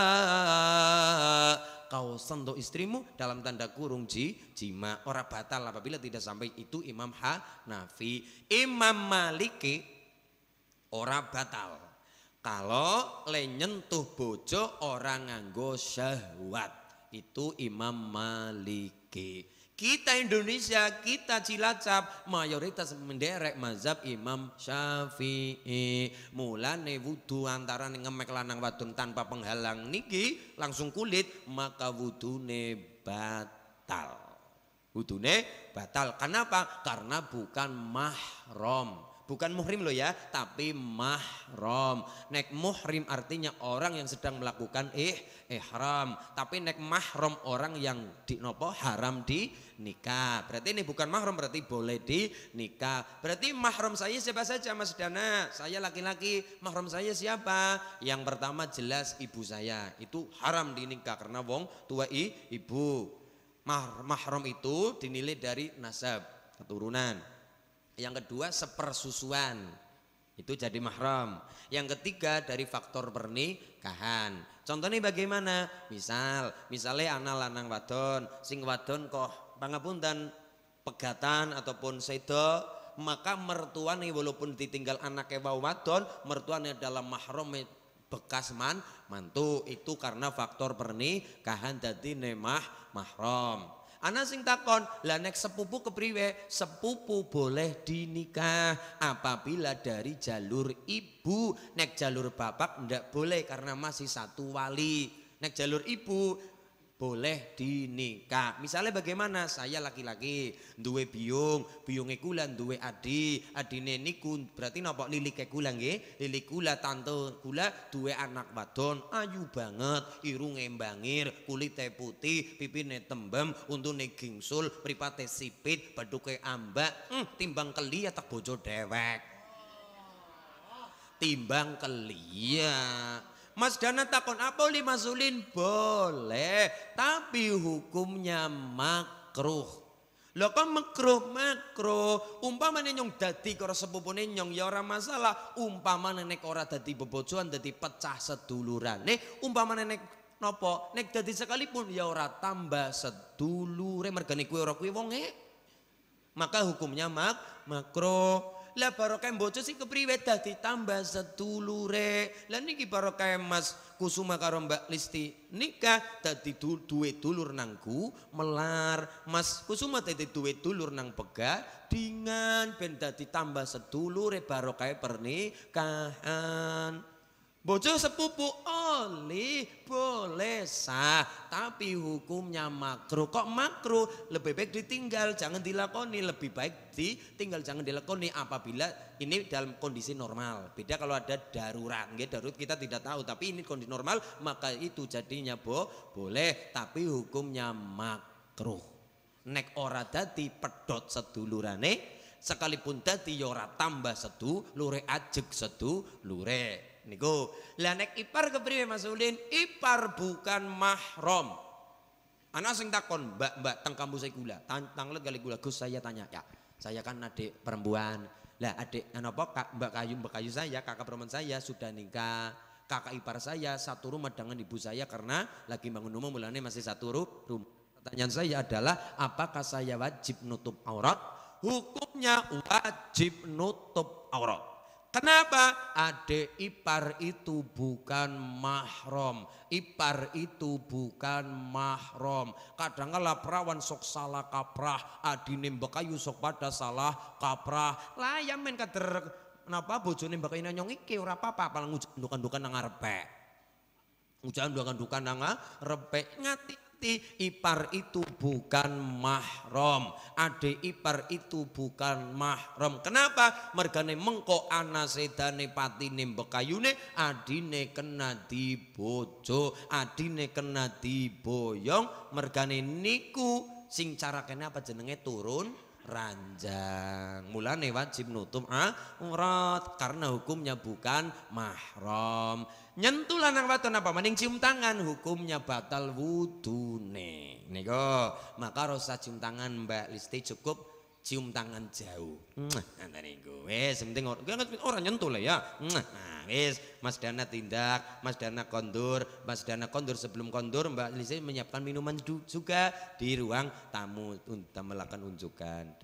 kau sentuh istrimu dalam tanda kurung jima, ora batal apabila tidak sampai itu Imam Hanafi. Imam Maliki ora batal kalau le nyentuh bojo orang nganggo syahwat, itu Imam Maliki. Kita Indonesia, kita Cilacap mayoritas menderek mazhab Imam Syafi'i. Mulane wudu antara ngemek lanang wadon tanpa penghalang niki langsung kulit, maka wudune batal. Wudune batal. Kenapa? Karena bukan mahram. Bukan muhrim loh ya, tapi mahram. Nek muhrim artinya orang yang sedang melakukan ihram. Tapi nek mahram orang yang haram di nikah. Berarti ini bukan mahram, berarti boleh di nikah. Berarti mahram saya siapa saja Mas Dana? Saya laki-laki, mahram saya siapa? Yang pertama jelas ibu saya. Itu haram di nikah karena wong tua ibu. Mahram itu dinilai dari nasab, keturunan. Yang kedua sepersusuan, itu jadi mahram. Yang ketiga dari faktor pernikahan. Contohnya bagaimana? Misalnya anak lanang wadon, sing wadon kok pangapunten pegatan ataupun sedo, maka mertuane walaupun ditinggal anaknya wadon, mertuane dalam mahram bekas mantu, itu karena faktor pernikahan dadi mahram. Ana sing takon, lah nek sepupu kepriwe? Sepupu boleh dinikah apabila dari jalur ibu. Nek jalur bapak ndak boleh karena masih satu wali. Nek jalur ibu boleh dinikah. Misalnya bagaimana? Saya laki-laki, duwe biyunge kula duwe adine niku berarti napa lilike kula nggih? Lilik kula tante kula duwe anak wadon ayu banget, irunge mbangir, kulite putih, pipine tembem, untune gingsul, mripate sipit, baduke ambak, timbang keli tak bojo dewek. Timbang keli ya. Mas Dana takon apa li masulin? Boleh, tapi hukumnya makruh. Lho kok makruh? Umpamane nyong dadi karo sepupune nyong ya ora masalah. Umpamane nek ora dadi bebojoan dadi pecah sedulurane. Umpamane nek napa? Nek dadi sekalipun ya ora tambah sedulure mergane kuwi ora kuwi wonge. Maka hukumnya makruh. Lah barokah bojo sih kepriwe dadi tambah sedulure. Lah niki barokah Mas Kusuma karo Mbak Listi nikah dadi duwe dulur nangku melar. Mas Kusuma dadi duwe dulur nang Pegadingan ben dadi tambah sedulure barokah pernikahan. Bojo sepupu boleh sah, tapi hukumnya makruh. Kok makruh? Lebih baik ditinggal, jangan dilakoni. Lebih baik ditinggal, jangan dilakoni apabila ini dalam kondisi normal. Beda kalau ada darurat, darurat kita tidak tahu. Tapi ini kondisi normal, maka itu jadinya boleh, tapi hukumnya makruh. Nek ora dadi pedot sedulurane, sekalipun dadi ora tambah sedulure ajeg sedulure. Niku, lah nek ipar kepriwe Mas Ulin? Ipar bukan mahram. Ana sing takon, Mbak teng kampus saya gula, tanglet kali gula. Gus saya tanya, ya. Saya kan adik perempuan. Lah adik napa Mbak Kayu saya, kakak perempuan saya sudah nikah. Kakak ipar saya satu rumah dengan ibu saya karena lagi bangun rumah mulanya masih satu rumah. Pertanyaan saya adalah apakah saya wajib nutup aurat? Hukumnya wajib nutup aurat. Kenapa? Adik ipar itu bukan mahram. Ipar itu bukan mahram. Kadangkala perawan sok salah kaprah, adine Mbak Kayu sok pada salah kaprah. Lah ya men kader napa bojone Mbak Kayu nyong iki ora apa-apa, paling ngujandukan nang ngarepe. Ngujandukan nang ngarepe ngati ipar itu bukan mahram, adik ipar itu bukan mahram. Kenapa? Mergane mengko ana sedane patine bekayune, adine kena dibojo, adine kena diboyong, mergane niku sing carakene apa jenenge turun ranjang. Mulane wajib nutup aurat karena hukumnya bukan mahram. Nyentuh lanang wadon apa mending cium tangan, hukumnya batal wudune. Niku maka rasa cium tangan Mbak Listi, cukup cium tangan jauh. Nanti niku wis penting orang nyentuh lah ya. Nah wis Mas Dana tindak, Mas Dana kondur, Mas Dana kondur. Sebelum kondur Mbak Listi menyiapkan minuman juga di ruang tamu untuk melakukan unjukan.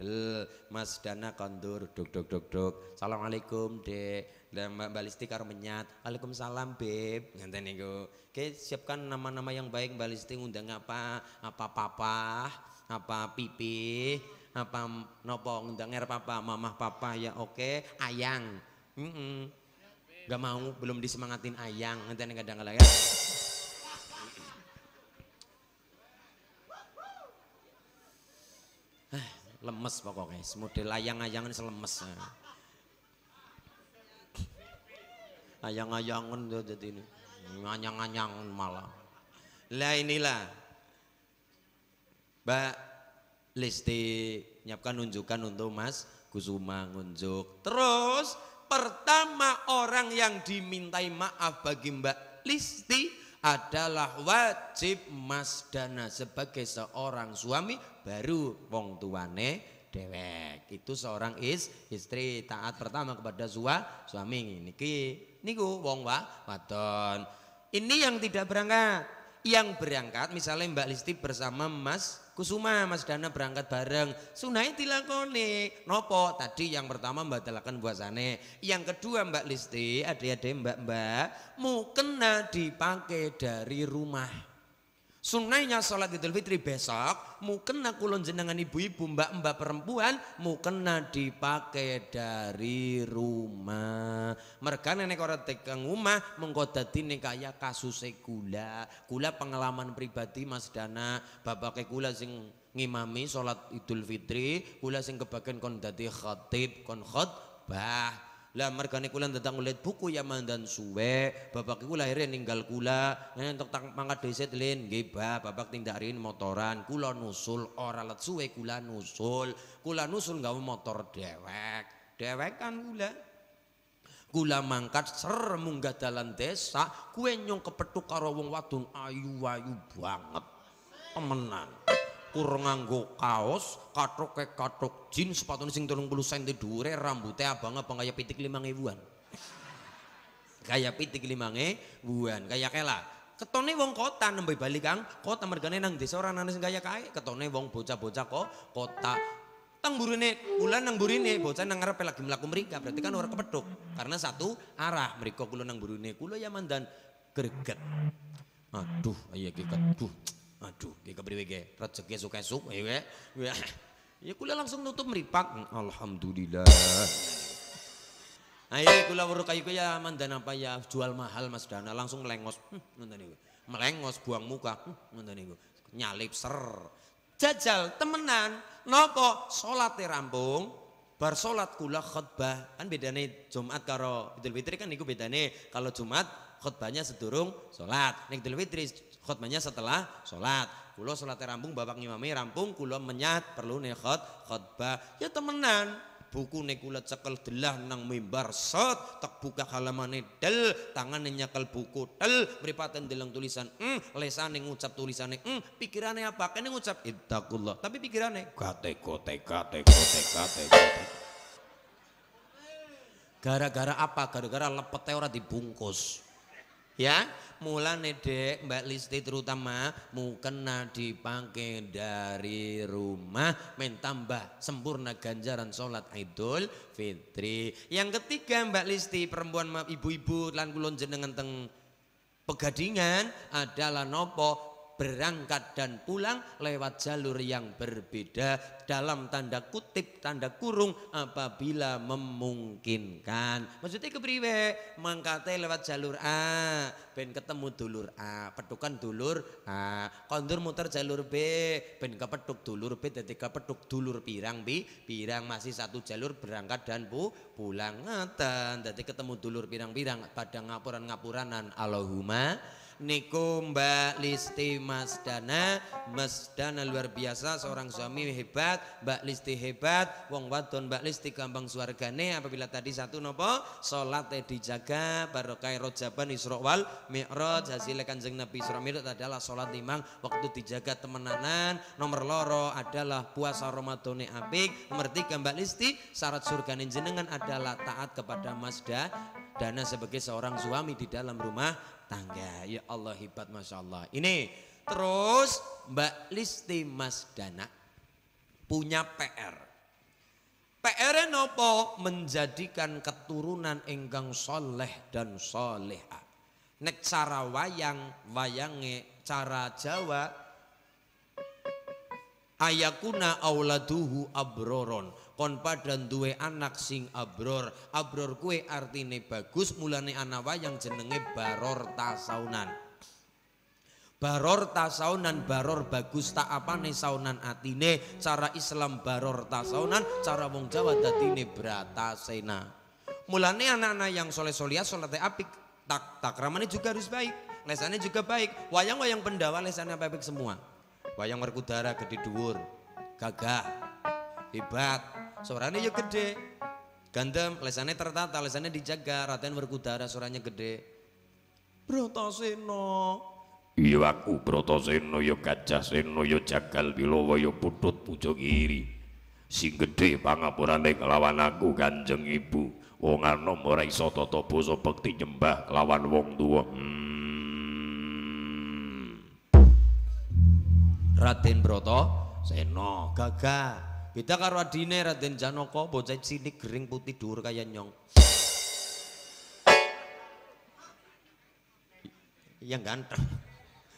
Mas Dana kondur, dok. Assalamualaikum Dek. Dan Mbak Listi karo menyat, Waalaikumsalam Beb. Ngenten niku. Oke, siapkan nama-nama yang baik Mbak Listi ngundang apa? Apa papa, apa pipi, apa nopo ngundang papa, mamah papa ya oke, ayang. Gak mau, belum disemangatin ayang. Ngenten kadang-kadang ya. Lemes pokoknya, model ayang-ayangan selemes. Ayang-ayangan jadi ini, nganyang-nganyangan malah. Lah inilah Mbak Listi nyiapkan unjukan untuk Mas Kusuma ngunjuk. Terus pertama orang yang dimintai maaf bagi Mbak Listi adalah wajib Mas Dana sebagai seorang suami, baru wong tuane dewek. Itu seorang istri taat pertama kepada suami. Niku wong wadon. Ini yang tidak berangkat. Yang berangkat misalnya Mbak Listi bersama Mas Kusuma, Mas Dana berangkat bareng. Sunai dilakoni. Nopo? Tadi yang pertama membatalkan puasane. Yang kedua Mbak Listi, adik-adik mbak-mbak, mukena dipakai dari rumah. Sunainya sholat Idul Fitri besok, mukena kulon jenengan ibu-ibu mbak-mbak perempuan, mukena dipakai dari rumah. Mergane nek ora tekan omah mengko dadine kaya kasuse kula pengalaman pribadi Mas Dana, bapake kula sing ngimami sholat Idul Fitri, kula sing kebagian kon dadi khatib, kon khotbah. Lah mergane kula ndatang ulit buku ya mandan suwe, bapak kula akhirnya ninggal kula, entuk mangkat dheset lin nggih bapak tindakin motoran, kula nusul ora let suwe kula nusul nggawa motor dewekan kula mangkat ser munggah dalan desa, kuwe nyong kepethuk karo wong wadon ayu-ayu banget temenan. Kurang nganggo kaos, katrok jin, sepatune sing 30 cm dhuwure, rambutnya abang-abang kaya pitik 5.000-an. Kaya pitik 5.000-an, kaya kela. Ketone wong kota nembe bali Kang, kota mergane nang desa ora ana sing kaya kae, ketone wong bocah-bocah kok kota. Tang burine, kula nang burine, bocah nang ngarepe lagi mlaku mrika, berarti kan ora kepethuk. Karena satu arah, mriko kula nang burine, kula ya mandan greget. Aduh, ayo iki aduh, iki kepriwe ge? Rezeki esuk-esuk ya kula langsung nutup mripat. Alhamdulillah. Ayo kula weruh kayu ya mandan apa ya jual mahal Mas Dana, langsung melengos. Ngoten niku. Melengos buang muka. Ngoten niku. Nyalip ser. Jajal temenan. Napa salate rampung, bar salat kula khotbah. Kan bedane Jumat karo Idul Fitri kan niku bedane. Kalau Jumat khotbahnya sedurung salat. Nek Idul Fitri khotbahnya setelah sholat. Kulo sholat rampung, bapak ngimami rampung, kulo menyat perlu nih khotbah. Ya temenan, buku nih kulo cekel delah nang mimbar set, tak buka halamane del, tangan nyekel buku del, meripaten deleng tulisan, lesane ngucap tulisannya, pikirannya apa? Kene ngucap ittaqullah, tapi pikirannya kate. Gara-gara apa? Gara-gara lepete ora dibungkus. Ya, mulane Dek, Mbak Listi terutama mukena dipakai dari rumah, mentambah sempurna ganjaran sholat Idul Fitri. Yang ketiga Mbak Listi, perempuan ibu-ibu lan kulon jenengan teng Pegadingan adalah nopo berangkat dan pulang lewat jalur yang berbeda dalam tanda kutip tanda kurung apabila memungkinkan. Maksudnya kepriwe? Mangkate lewat jalur A ben ketemu dulur A, petukan dulur A, kondur muter jalur B ben kepethuk dulur B dadi kepethuk dulur pirang pirang masih satu jalur berangkat dan pulang ngeten dadi ketemu dulur pirang-pirang pada ngapuran-ngapuranan. Allahumma niku Mbak Listi Masdana luar biasa, seorang suami hebat, Mbak Listi hebat, wong wadon Mbak Listi gampang suargane apabila tadi satu nopo salate dijaga barokah rojaban Isra wal Mi'raj hasil Kanjeng Nabi Isra Mi'raj adalah salat limang waktu dijaga temenanan. Nomor loro adalah puasa Ramadhane apik. Nomor 3 Mbak Listi syarat surgane jenengan adalah taat kepada Mas Dana sebagai seorang suami di dalam rumah tangga. Ya Allah hebat Masya Allah. Ini terus Mbak Listi Masdana punya PR. PR nopo menjadikan keturunan ingkang soleh dan soleha. Nek cara wayange cara Jawa ayakuna auladuhu abroron. Kon padan duwe anak sing abror. Abror kue artine bagus, mulane ana wayang jenenge baror tasaunan. Baror tasaunan, baror bagus tak apane saunan atine. Cara Islam baror tasaunan, cara wong Jawa dadine bratasena. Mulane anak-anak yang soleh-solihah salate apik, takramane juga harus baik, lesannya juga baik. Wayang-wayang pendawa lesannya apik semua. Wayang Werkudara gede dhuwur, gagah, hebat. Suaranya ya gede, gandem, lesannya tertata, lesannya dijaga. Raden Werkudara suaranya gede. Bratasena. Iya aku Bratasena ya Gajah Sena ya Jagal Bilawa ya Putut Pujogiri. Sing gede pangapurane kelawan aku Kanjeng Ibu. Wong anom ora iso tata basa bekti nyembah kelawan wong tuwa. Raden Bratasena gagah. Beda karo adine Raden Janaka, bocah cilik gering putih dhuwur kaya nyong. Yang ganteng.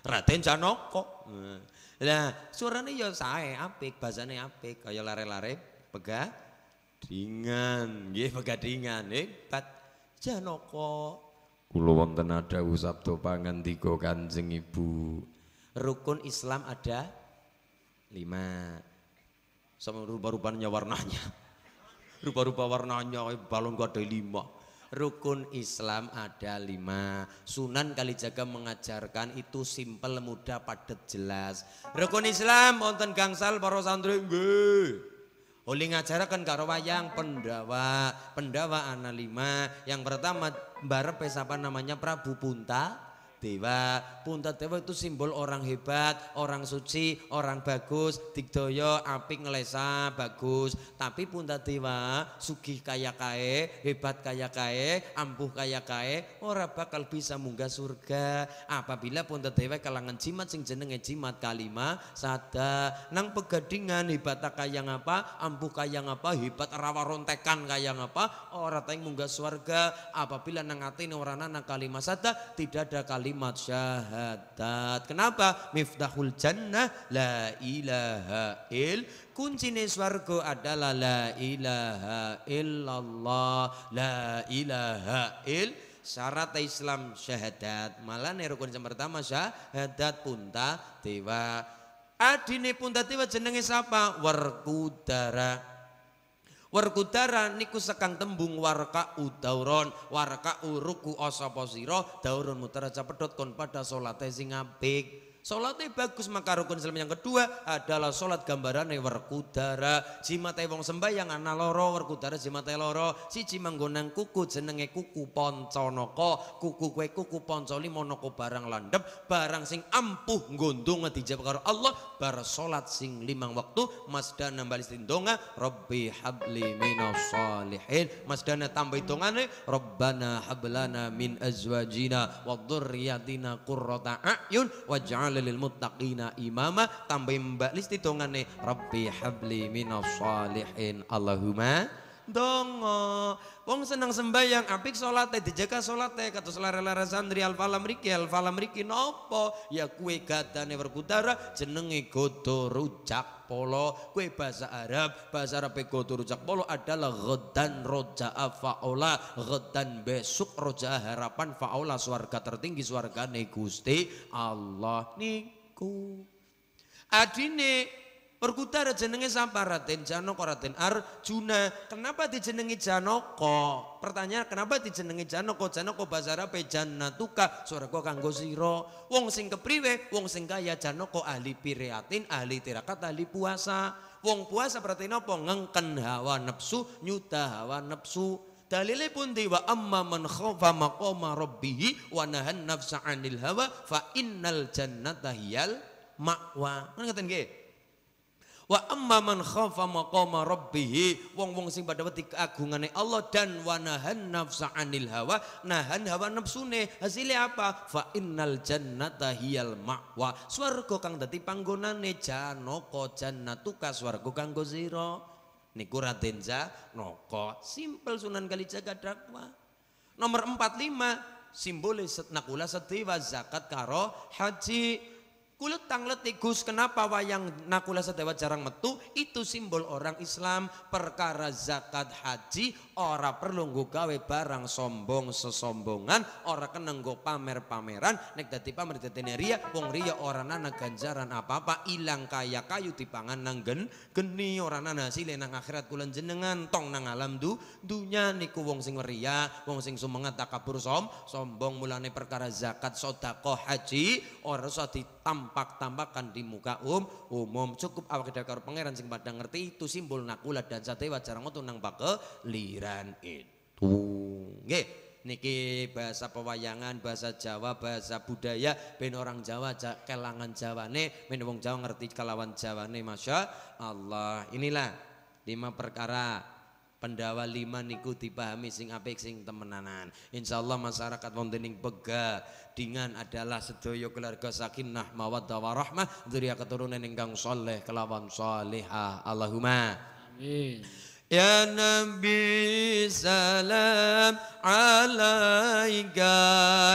Raden Janaka. Lah, suarane ya sae, apik, basane apik, kaya lare-lare pegadingan. Nggih, pegadingan hebat. Janaka. Kula wonten dawuh sabda pangandika Kanjeng Ibu. Rukun Islam ada 5. Sama rupa-rupanya warnanya. Rupa-rupa warnanya balon gua ada 5. Rukun Islam ada 5. Sunan Kalijaga mengajarkan itu simpel, mudah, padat, jelas. Rukun Islam wonten gangsal para santri nggih. Oli ngajaraken karo wayang pendawa. Pendawa ana 5. Yang pertama mbarep sapa namanya Prabu Punta Dewa. Punta Dewa itu simbol orang hebat, orang suci, orang bagus, digdaya, apik, ngelesa, bagus. Tapi Punta Dewa sugih kaya kae, hebat kaya kae, ampuh kaya kae, ora bakal bisa munggah surga apabila Punta Dewa kalangan jimat sing jenenge jimat kalima sada. Nang pegadingan hebat kaya ngapa, ampuh kaya ngapa, hebat rawa rontekan kaya ngapa, ora teng munggah surga apabila nang atine ora ana kalima sada, tidak ada kalimat syahadat. Kenapa? Miftahul jannah la ilaha kuncine swarga adalah la ilaha illallah, la ilaha syarat Islam syahadat. Malah rukun yang pertama syahadat. Punta Dewa. Adine Punta Dewa jenenge sapa? Werkudara. Werkudara niku sekang tembung warka udauron, warka uruku osapa sira, daurun mutaraja pedhot kon pada salate sing apik. Salatnya bagus, maka rukun Islam yang kedua adalah salat gambarane Werkudara. Jimate wong sembayang ana loro, Werkudara jimate loro. Siji manggonang kuku jenenge kuku Pancanaka. Kuku kue kuku Pancali monoko barang landhep, barang sing ampuh nggondong dijawab karo Allah. Bar salat sing 5 waktu Mas Dana bali ndonga, Rabbi habli minas sholihin. Mas Dana tambah hitungane, Rabbana hablana min azwajina wa dzurriyyatina qurrata a'yun waj'al lil muttaqina imama. Tambah Mbak Listi tongane Rabbi habli minas sholihin. Allahumma dongo. Wong seneng sembayang apik salate dijaga salate kados lare-lare santri alfala mriki nopo ya kue gadane Werkudara jenenge godo rujak polo. Kue bahasa Arab godo rujak polo adalah ghadan roja'a fa'ola, ghadan besok roja'a harapan fa'ola swarga tertinggi swargane Gusti Allah niku. Adine Werkudara jenenge sapa? Raden Janaka, Raden Arjuna. Kenapa dijenengi Janaka? Pertanyaan, kenapa dijenengi Janaka? Janaka basa Arab jannatuka, swarga kanggo sira. Wong sing kepriwe? Wong sing kaya Janaka ahli pireatin, ahli tirakat, ahli puasa. Wong puasa berarti napa? Ngengken hawa nafsu, nyuda hawa nafsu. Dalile pundi? Wa amma man khafa maqama rabbih wa nahan nafsa 'anil hawa fa innal jannata hiyal ma'wa. Ngono ngaten nggih. Wa amma man khafa maqama rabbih, wong-wong sing pada wedi keagungane Allah dan wa nahan nafsa 'anil hawa, nahan hawa nafsune. Hasilnya apa? Fa innal jannata hiyal ma'wa. Swarga kang dadi panggonane Janaka, jannatuka swarga kanggo sira. Niku Raden Janaka. Simpel Sunan Kalijaga dakwa. Nomor 45 simbolis nakula sedhi wa zakat karo haji. Kulit tanglet Gus, kenapa wayang nakula sedewa jarang metu? Itu simbol orang Islam. Perkara zakat haji ora perlu nggo gawe barang sombong sesombongan, ora kena nggo pamer-pameran. Nek dadi pamer dadene riya, wong riya ora nana ganjaran apa-apa, ilang kaya kayu dipangan nang geni, ora nana hasile nang akhirat kula jenengan tong nang alam dunya niku wong sing riya, wong sing sumengat takabur sombong. Mulane perkara zakat, sedekah, haji ora usah tampak-tampakan di muka umum. Cukup awak dhewe karo pangeran sing padha ngerti itu simbol nakula dan sadewa jarang metu nang pakeliran itu. Nggih, niki bahasa pewayangan, bahasa Jawa, bahasa budaya ben orang Jawa kelangan Jawane, ben wong Jawa ngerti kelawan Jawane. Masya Allah. Inilah 5 perkara Pendawa 5 niku dipahami sing apik sing temenanan. Insyaallah masyarakat wonten ing Pegadingan adalah sedaya keluarga sakinah mawaddah warahmah, dzurriyyah keturunan ingkang saleh kelawan salihah. Allahumma Amin. Ya Nabi salam alaika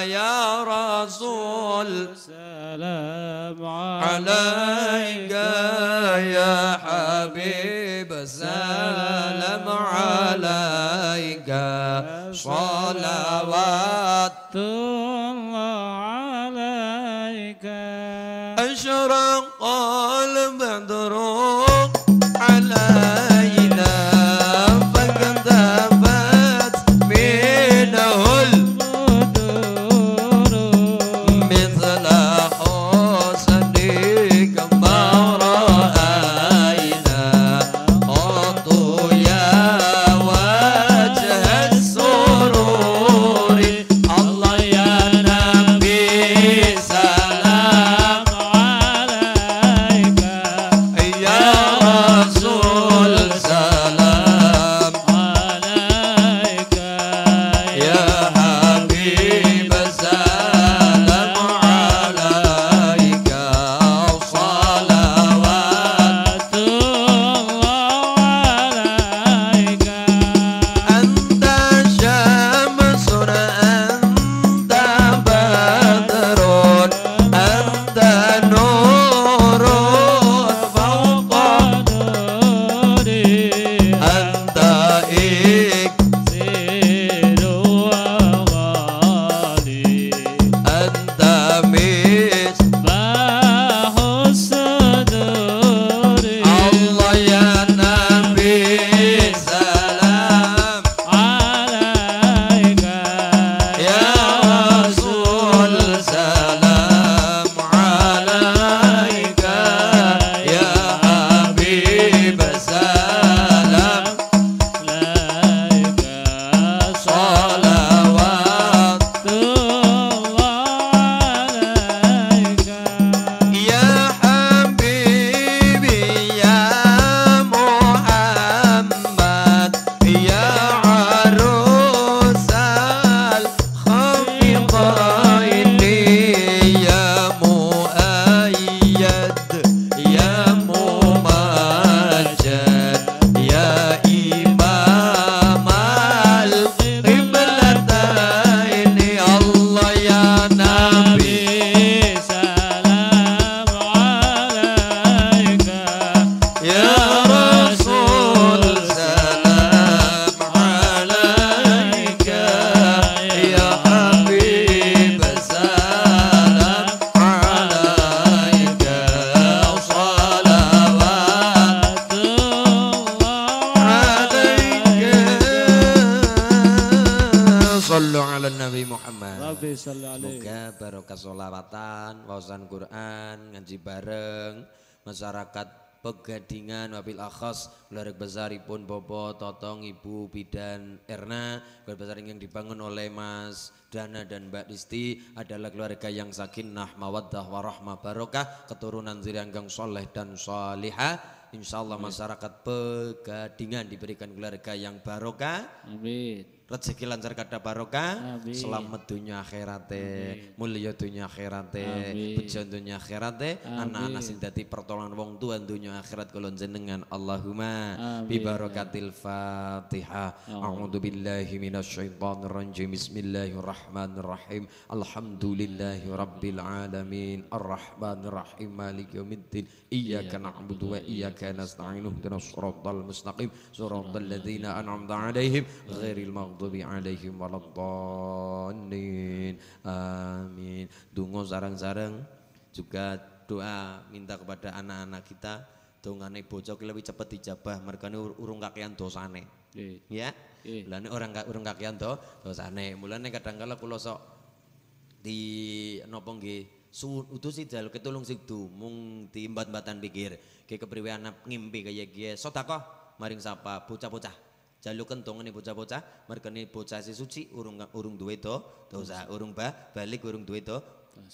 ya Rasul Salam alaika ya Habib salam alaika salawatullah alaika asyraqal badru alaina faqadabat minahul mithla husni kama ra'ayna qatu ya wajh sururi Allah ya Nabi salam alaika barokah sholawatan, wawasan Quran, ngaji bareng, masyarakat Pegadingan wabil akhas keluarga besaripun Bobo, Totong, Ibu, Bidan, Erna, keluarga besar yang dibangun oleh Mas Dana dan Mbak Disti adalah keluarga yang sakinah, mawaddah, warahmah, barokah, keturunan zuriat yang soleh dan solihah. Insyaallah masyarakat Pegadingan diberikan keluarga yang barokah. Amin. Rezeki lancar kada barokah, Amin. selamat dunia akhirate, mulia dunia akhirate, Amin. bejo dunia akhirate, Amin. anak-anak sing dadi pertolongan wong tua dunia akhirat kula jenengan. Allahumma Amin. bi barakatil Fatihah. A'udzu billahi minasyaitonir rajim. Bismillahirrahmanirrahim. Alhamdulillahi rabbil alamin. Arrahmanir rahim. Maliki yaumiddin. Iyyaka na'budu wa iyyaka nasta'in. Ihdinas shiratal mustaqim. Shiratal ladzina an'amta 'alaihim ghairil maghdubi 'alaihim waladdallin. Amin. Donga sareng-sareng juga doa minta kepada anak-anak kita dongane bocah ki lebih cepet dijabah mergane urung kakean dosane. Nggih. Ya. Nggih. Mulane urung kakean dosane. Mulane kadang-kala kula sok di napa nggih utusi dal ketulung sigdu mung diimbat-imbatan pikir ke kepriwe anak ngimpi kaya kiye sedekah maring sapa bocah-bocah jaluk kentongane bocah-bocah mergane bocah suci urung duwe dosa urung balik urung duwe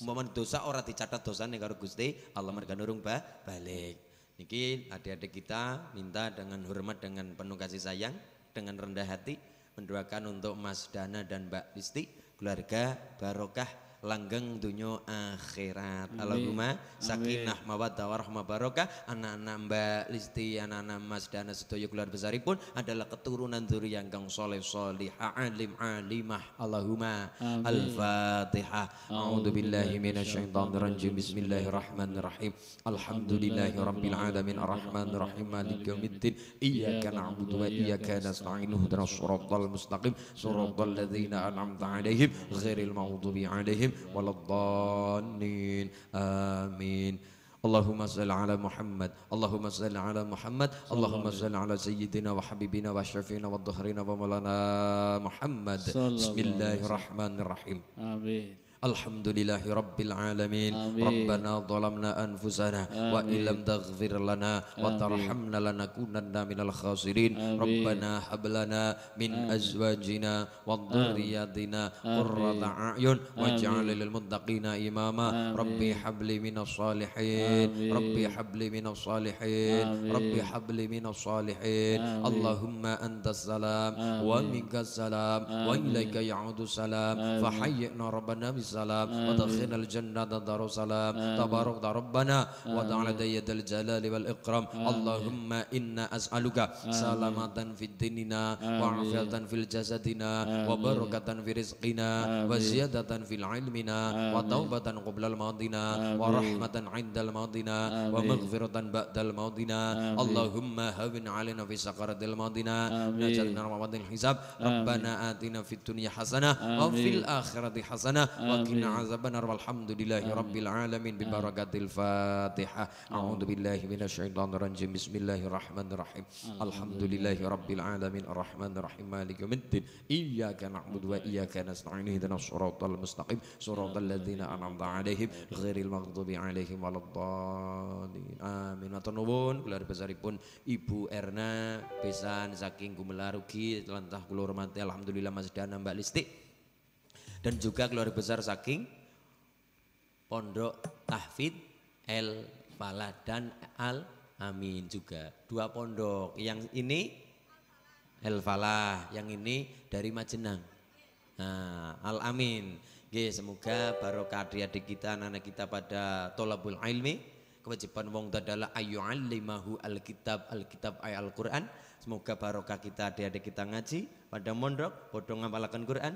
umpama dosa ora dicatat dosane karo Gusti Allah mergane urung balik. Niki adik-adik kita minta dengan hormat dengan penuh kasih sayang dengan rendah hati mendoakan untuk Mas Dana dan Mbak Listi keluarga barokah langgeng dunia akhirat. Amin. Allahumma sakinah Amin. mawaddah warahmah barokah. Anak-anak Mbak Listi, anak-anak Mas Dana sedaya keluarga besaripun adalah keturunan dzurriyyah kang saleh salihah alim alimah. Allahumma Amin. al-Fatihah. A'udzu billahi minasyaitonir rajim. Bismillahirrahmanirrahim. Alhamdulillahi rabbil alamin arrahmanir rahim maliki yaumiddin. Iyyaka na'budu wa iyyaka nasta'in. Ihdinas shiratal mustaqim. Shiratal ladzina an'amta 'alaihim ghairil maghdubi 'alaihim waladdallin. Amin. Allahumma salli ala Muhammad. Allahumma salli ala Muhammad. Allahumma salli ala sayyidina wa habibina wa syafiina wa dhahrina wa maulana Muhammad. Bismillahirrahmanirrahim. Amin. Alhamdulillahi rabbil alamin. Amin. Rabbana zalamna anfusana wa illam taghfir lana wa tarhamna lanakunanna minal khasirin. Amin. Rabbana hab lana min azwajina wa dhurriyyatina qurrata a'yun waj'al lil muttaqina imama. Rabbi habli minas salihin. Amin. Rabbi habli minas salihin. Amin. Rabbi habli minas salihin. Amin. Allahumma antas salam wa minkas salam wa ilaika ya'udu salam. Fahayyina rabbana salam wa adkhilna al-jannata darussalam tabarakta rabbana wa ta'ala dayyadal jalali wal ikram. Allahumma inna as'aluka salamatan fid dinina wa afiatan fil jasadina wa barakatan fi rizqina wa ziyadatan fil ilmina wa taubatan qoblal maudina wa rahmatan indal maudina wa maghfiratan ba'dal maudina. Allahumma hawin alina fi sakaratil maudina najalna ramadil hisab. Rabbana atina fid dunya hasanah wa fil akhirati hasanah wa qina azabannar. Walhamdulillahi rabbil alamin bi barakatil Fatihah. A'udzu billahi minasyaitonir rajim. Bismillahirrahmanirrahim. Alhamdulillahi rabbil alamin arrahmanir rahim maliki yaumiddin. Iyyaka na'budu wa iyyaka nasta'in. Ihdinas shiratal mustaqim shiratal ladzina an'amta 'alaihim ghairil maghdubi 'alaihim waladdallin. Amin. Matur nuwun keluarga besaripun Ibu Erna besan saking Gumelarugi lantah kula hormati alhamdulillah Mas Dana Mbak Listi dan juga keluarga besar saking Pondok Tahfidz El Falah dan Al Amin juga dua pondok. Yang ini El Falah, yang ini dari Majenang. Nah, Al Amin. Oke, semoga barokah adik kita, anak-anak kita pada tolabul ilmi. Kewajiban wong adalah ayyu'allimahu alkitab ay Al-Qur'an. Semoga barokah kita adik-adik kita ngaji pada mondok, bodoh ngapalaken Quran.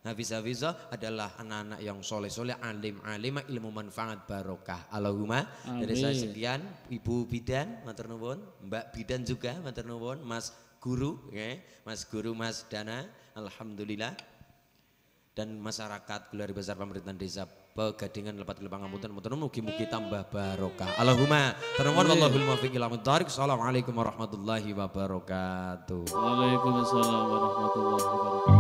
Hafiz-hafizah adalah anak-anak yang soleh-soleh, alim-alimah, ilmu manfaat barokah. Allahumma. Dari saya sekian, Ibu Bidan, matur nuwun, Mbak Bidan juga, matur nuwun, Mas Guru, ya, Mas Guru, Mas Dana, alhamdulillah. Dan masyarakat keluarga besar pemerintahan desa Pegadingan lepat kele pangapunten matur nuwun mugi-mugi tambah barokah. Allahumma. Ternuwun wallahul muwaffiq ila aqwamit thoriq. Assalamualaikum warahmatullahi wabarakatuh. Waalaikumsalam warahmatullahi wabarakatuh.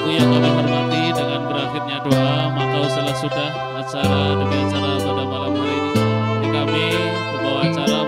Ibu yang kami hormati, dengan berakhirnya doa, maka usahlah sudah acara demi acara pada malam hari ini. Ini kami pembawa acara